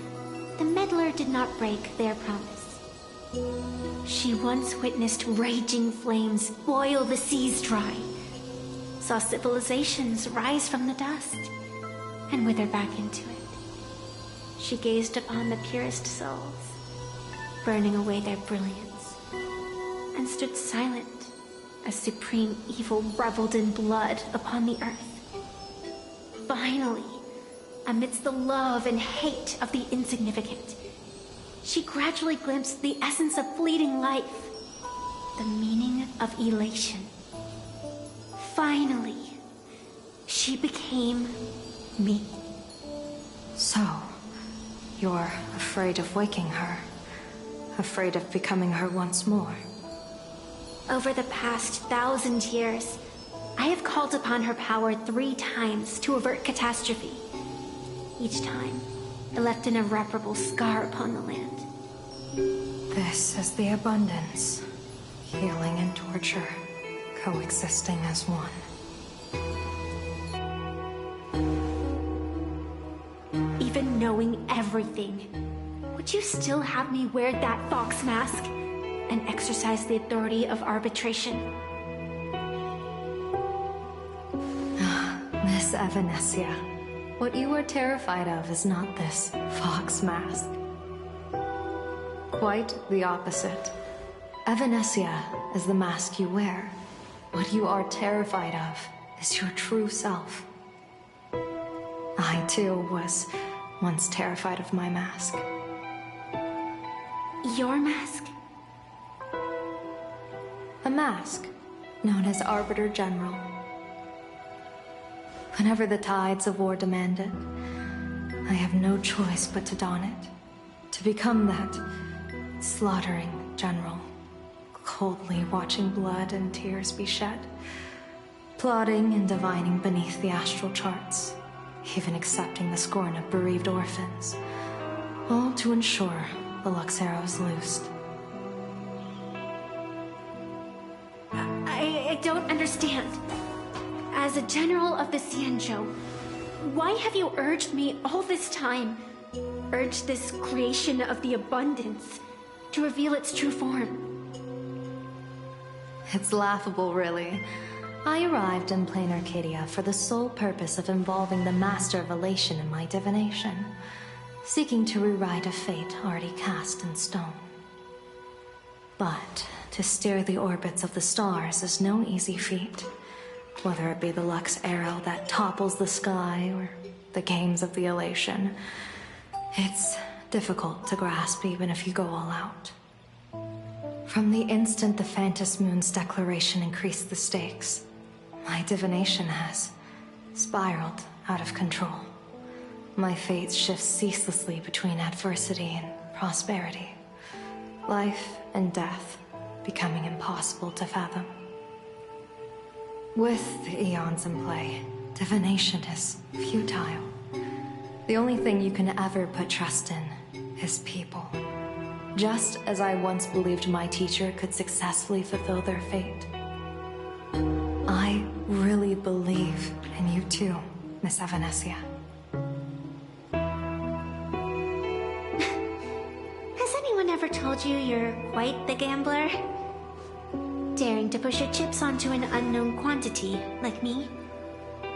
the meddler did not break their promise. She once witnessed raging flames boil the seas dry, saw civilizations rise from the dust, and wither back into it. She gazed upon the purest souls, burning away their brilliance, and stood silent as supreme evil reveled in blood upon the earth. Finally, amidst the love and hate of the insignificant, she gradually glimpsed the essence of fleeting life, the meaning of elation. Finally, she became me. So, you're afraid of waking her, afraid of becoming her once more. Over the past 1,000 years, I have called upon her power 3 times to avert catastrophe. Each time, it left an irreparable scar upon the land. This is the abundance. Healing and torture, coexisting as one. Even knowing everything, would you still have me wear that fox mask and exercise the authority of arbitration? Miss Evanesia, what you are terrified of is not this fox mask. Quite the opposite. Evanesia is the mask you wear. What you are terrified of is your true self. I, too, was once terrified of my mask. Your mask? A mask known as Arbiter General. Whenever the tides of war demand it, I have no choice but to don it. To become that slaughtering general, coldly watching blood and tears be shed, plotting and divining beneath the astral charts, even accepting the scorn of bereaved orphans, all to ensure the Luxero is loosed. I don't understand. As a general of the Xianzhou, why have you urged me all this time, urged this creation of the abundance, to reveal its true form? It's laughable, really. I arrived in plain Arcadia for the sole purpose of involving the Master of Elation in my divination, seeking to rewrite a fate already cast in stone. But to steer the orbits of the stars is no easy feat, whether it be the Lux arrow that topples the sky or the games of the Elation. It's difficult to grasp even if you go all out. From the instant the Phantom Moon's declaration increased the stakes, my divination has spiraled out of control. My fate shifts ceaselessly between adversity and prosperity, life and death becoming impossible to fathom. With the eons in play, divination is futile. The only thing you can ever put trust in is people. Just as I once believed my teacher could successfully fulfill their fate. I really believe in you too, Miss Avanesia. Has anyone ever told you you're quite the gambler? Daring to push your chips onto an unknown quantity, like me?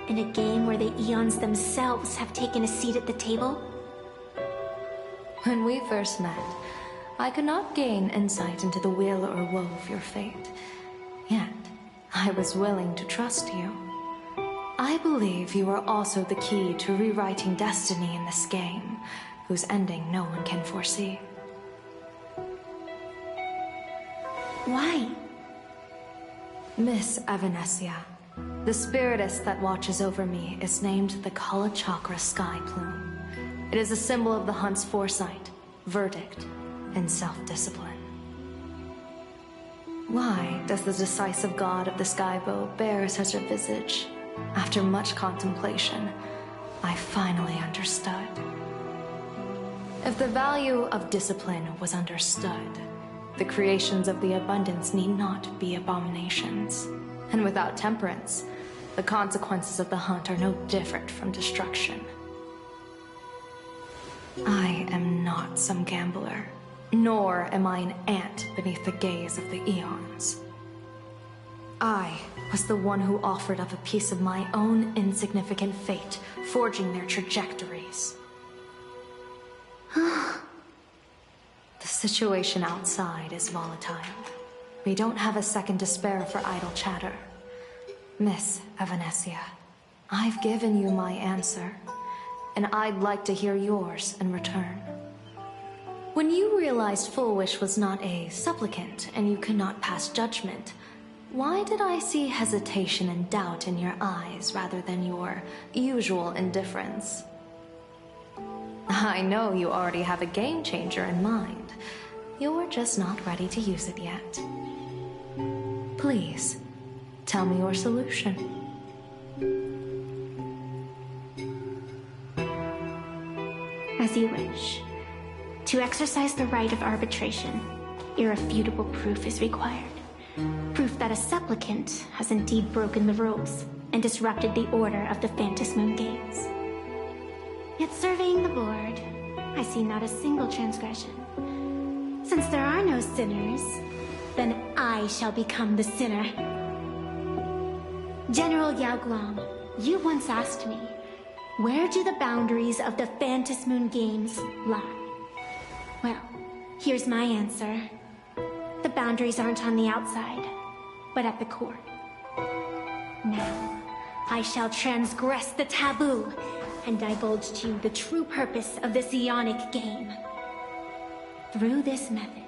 In a game where the eons themselves have taken a seat at the table? When we first met, I could not gain insight into the will or woe of your fate. Yet, I was willing to trust you. I believe you are also the key to rewriting destiny in this game, whose ending no one can foresee. Why? Miss Avanesia, the spiritess that watches over me is named the Kala Chakra Sky Plume. It is a symbol of the hunt's foresight, verdict, and self-discipline. Why does the decisive god of the Skybow bear such a visage? After much contemplation, I finally understood. If the value of discipline was understood, the creations of the abundance need not be abominations. And without temperance, the consequences of the hunt are no different from destruction. I am not some gambler, nor am I an ant beneath the gaze of the eons. I was the one who offered up a piece of my own insignificant fate, forging their trajectories. The situation outside is volatile. We don't have a second to spare for idle chatter. Miss Avanesia, I've given you my answer, and I'd like to hear yours in return. When you realized Full Wish was not a supplicant and you could not pass judgment, why did I see hesitation and doubt in your eyes rather than your usual indifference? I know you already have a game changer in mind. You're just not ready to use it yet. Please, tell me your solution. As you wish. To exercise the right of arbitration, irrefutable proof is required. Proof that a supplicant has indeed broken the rules and disrupted the order of the Phantom Moon Games. Yet surveying the board, I see not a single transgression. Since there are no sinners, then I shall become the sinner. General Yao Guang, you once asked me, where do the boundaries of the Phantom Moon Games lie? Well, here's my answer. The boundaries aren't on the outside, but at the core. Now, I shall transgress the taboo and divulge to you the true purpose of this Ionic game. Through this method,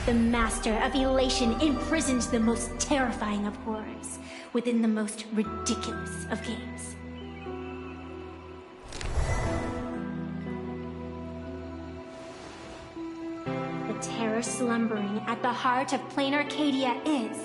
the Master of Elation imprisoned the most terrifying of horrors within the most ridiculous of games. The terror slumbering at the heart of Plain Arcadia is...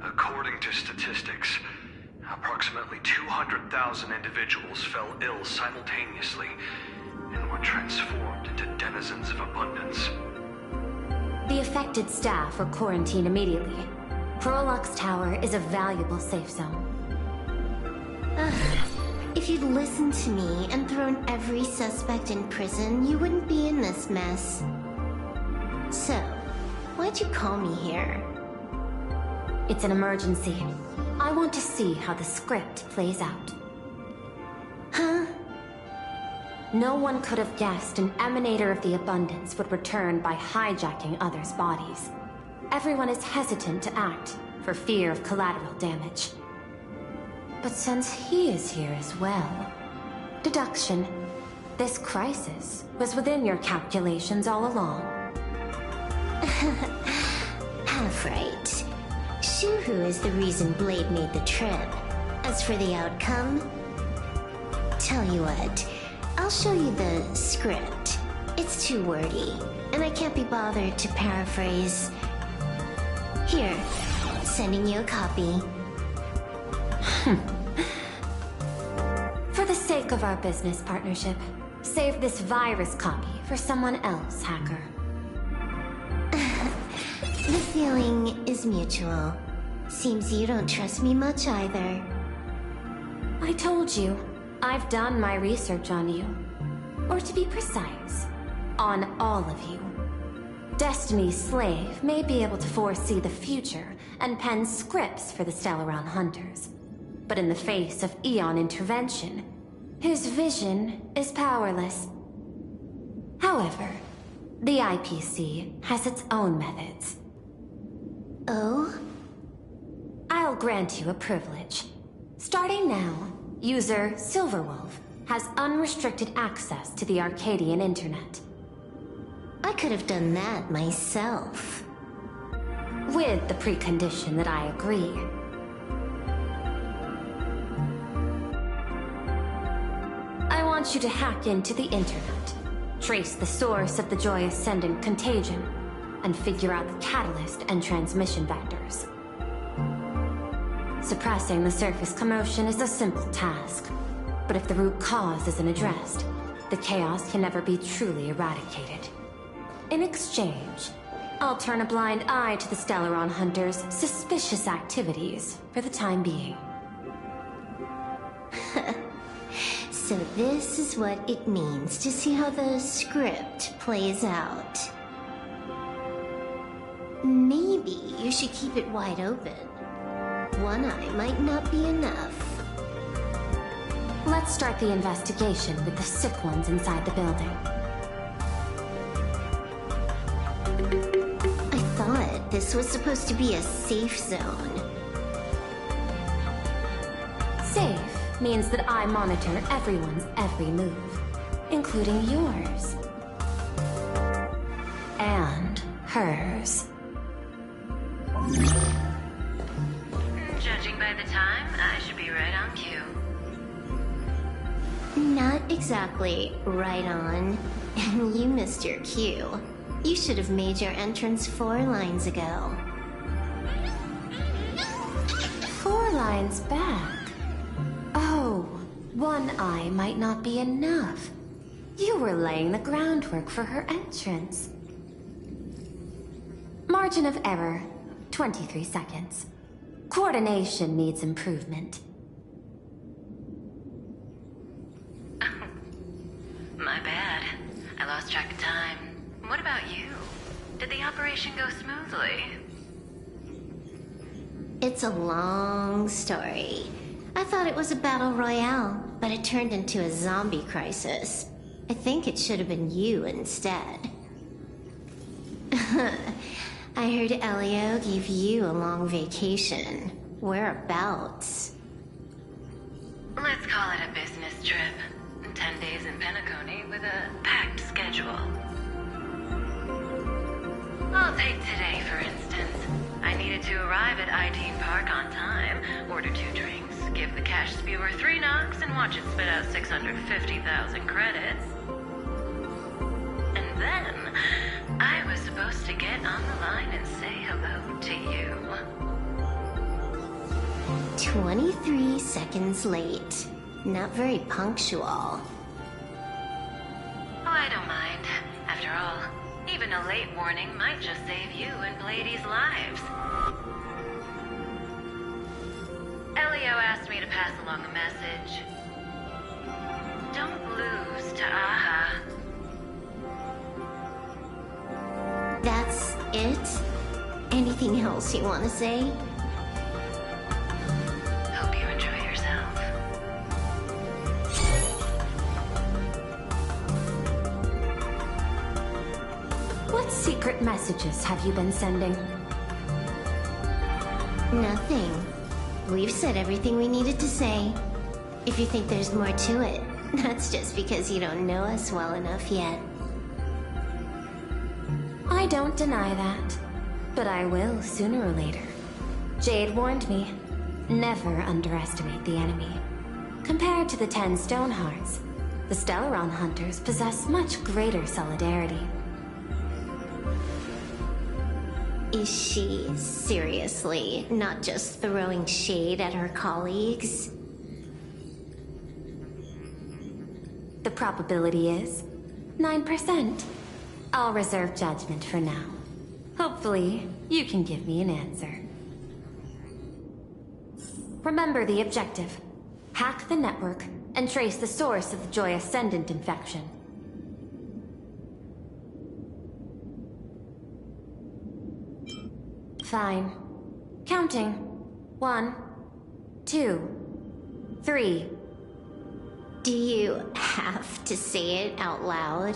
According to statistics, approximately 200,000 individuals fell ill simultaneously and were transformed into denizens of abundance. The affected staff were quarantined immediately. Prolux Tower is a valuable safe zone. If you'd listened to me and thrown every suspect in prison, you wouldn't be in this mess. So, why'd you call me here? It's an emergency. I want to see how the script plays out. Huh? No one could have guessed an emanator of the abundance would return by hijacking others' bodies. Everyone is hesitant to act, for fear of collateral damage. But since he is here as well... Deduction. This crisis was within your calculations all along. Half right. Shuhu is the reason Blade made the trip. As for the outcome... Tell you what, I'll show you the script. It's too wordy, and I can't be bothered to paraphrase. Here, sending you a copy. For the sake of our business partnership, save this virus copy for someone else, hacker. The feeling is mutual. Seems you don't trust me much either. I told you, I've done my research on you. Or to be precise, on all of you. Destiny's slave may be able to foresee the future and pen scripts for the Stellaron hunters. But in the face of Eon intervention, his vision is powerless. However, the IPC has its own methods. Oh? I'll grant you a privilege. Starting now, user Silverwolf has unrestricted access to the Arcadian internet. I could have done that myself. With the precondition that I agree. I want you to hack into the internet, trace the source of the Joy Ascendant contagion, and figure out the catalyst and transmission vectors. Suppressing the surface commotion is a simple task, but if the root cause isn't addressed, the chaos can never be truly eradicated. In exchange, I'll turn a blind eye to the Stellaron hunters' suspicious activities for the time being. So this is what it means to see how the script plays out. Maybe you should keep it wide open. One eye might not be enough. Let's start the investigation with the sick ones inside the building. I thought this was supposed to be a safe zone. Safe means that I monitor everyone's every move, including yours. And hers. Judging by the time, I should be right on cue. Not exactly right on. And you missed your cue. You should have made your entrance 4 lines ago. 4 lines back? Oh, one eye might not be enough. You were laying the groundwork for her entrance. Margin of error, 23 seconds. Coordination needs improvement. My bad. I lost track of time. What about you? Did the operation go smoothly? It's a long story. I thought it was a battle royale, but it turned into a zombie crisis. I think it should have been you instead. I heard Elio gave you a long vacation. Whereabouts? Let's call it a business trip. 10 days in Penacony with a packed schedule. I'll take today, for instance. I needed to arrive at Ideen Park on time, order 2 drinks, give the cash spewer 3 knocks, and watch it spit out 650,000 credits. And then, I was supposed to get on the line and say hello to you. 23 seconds late. Not very punctual. Oh, I don't mind. After all, even a late warning might just save you and Blady's lives. Elio asked me to pass along a message. Don't lose to Aha. That's it? Anything else you want to say? Hope you enjoy yourself. What secret messages have you been sending? Nothing. We've said everything we needed to say. If you think there's more to it, that's just because you don't know us well enough yet. I don't deny that, but I will sooner or later. Jade warned me, never underestimate the enemy. Compared to the 10 Stonehearts, the Stellaron Hunters possess much greater solidarity. Is she seriously not just throwing shade at her colleagues? The probability is 9%. I'll reserve judgment for now. Hopefully, you can give me an answer. Remember the objective. Hack the network and trace the source of the Joy Ascendant infection. Fine. Counting. 1, 2, 3. Do you have to say it out loud?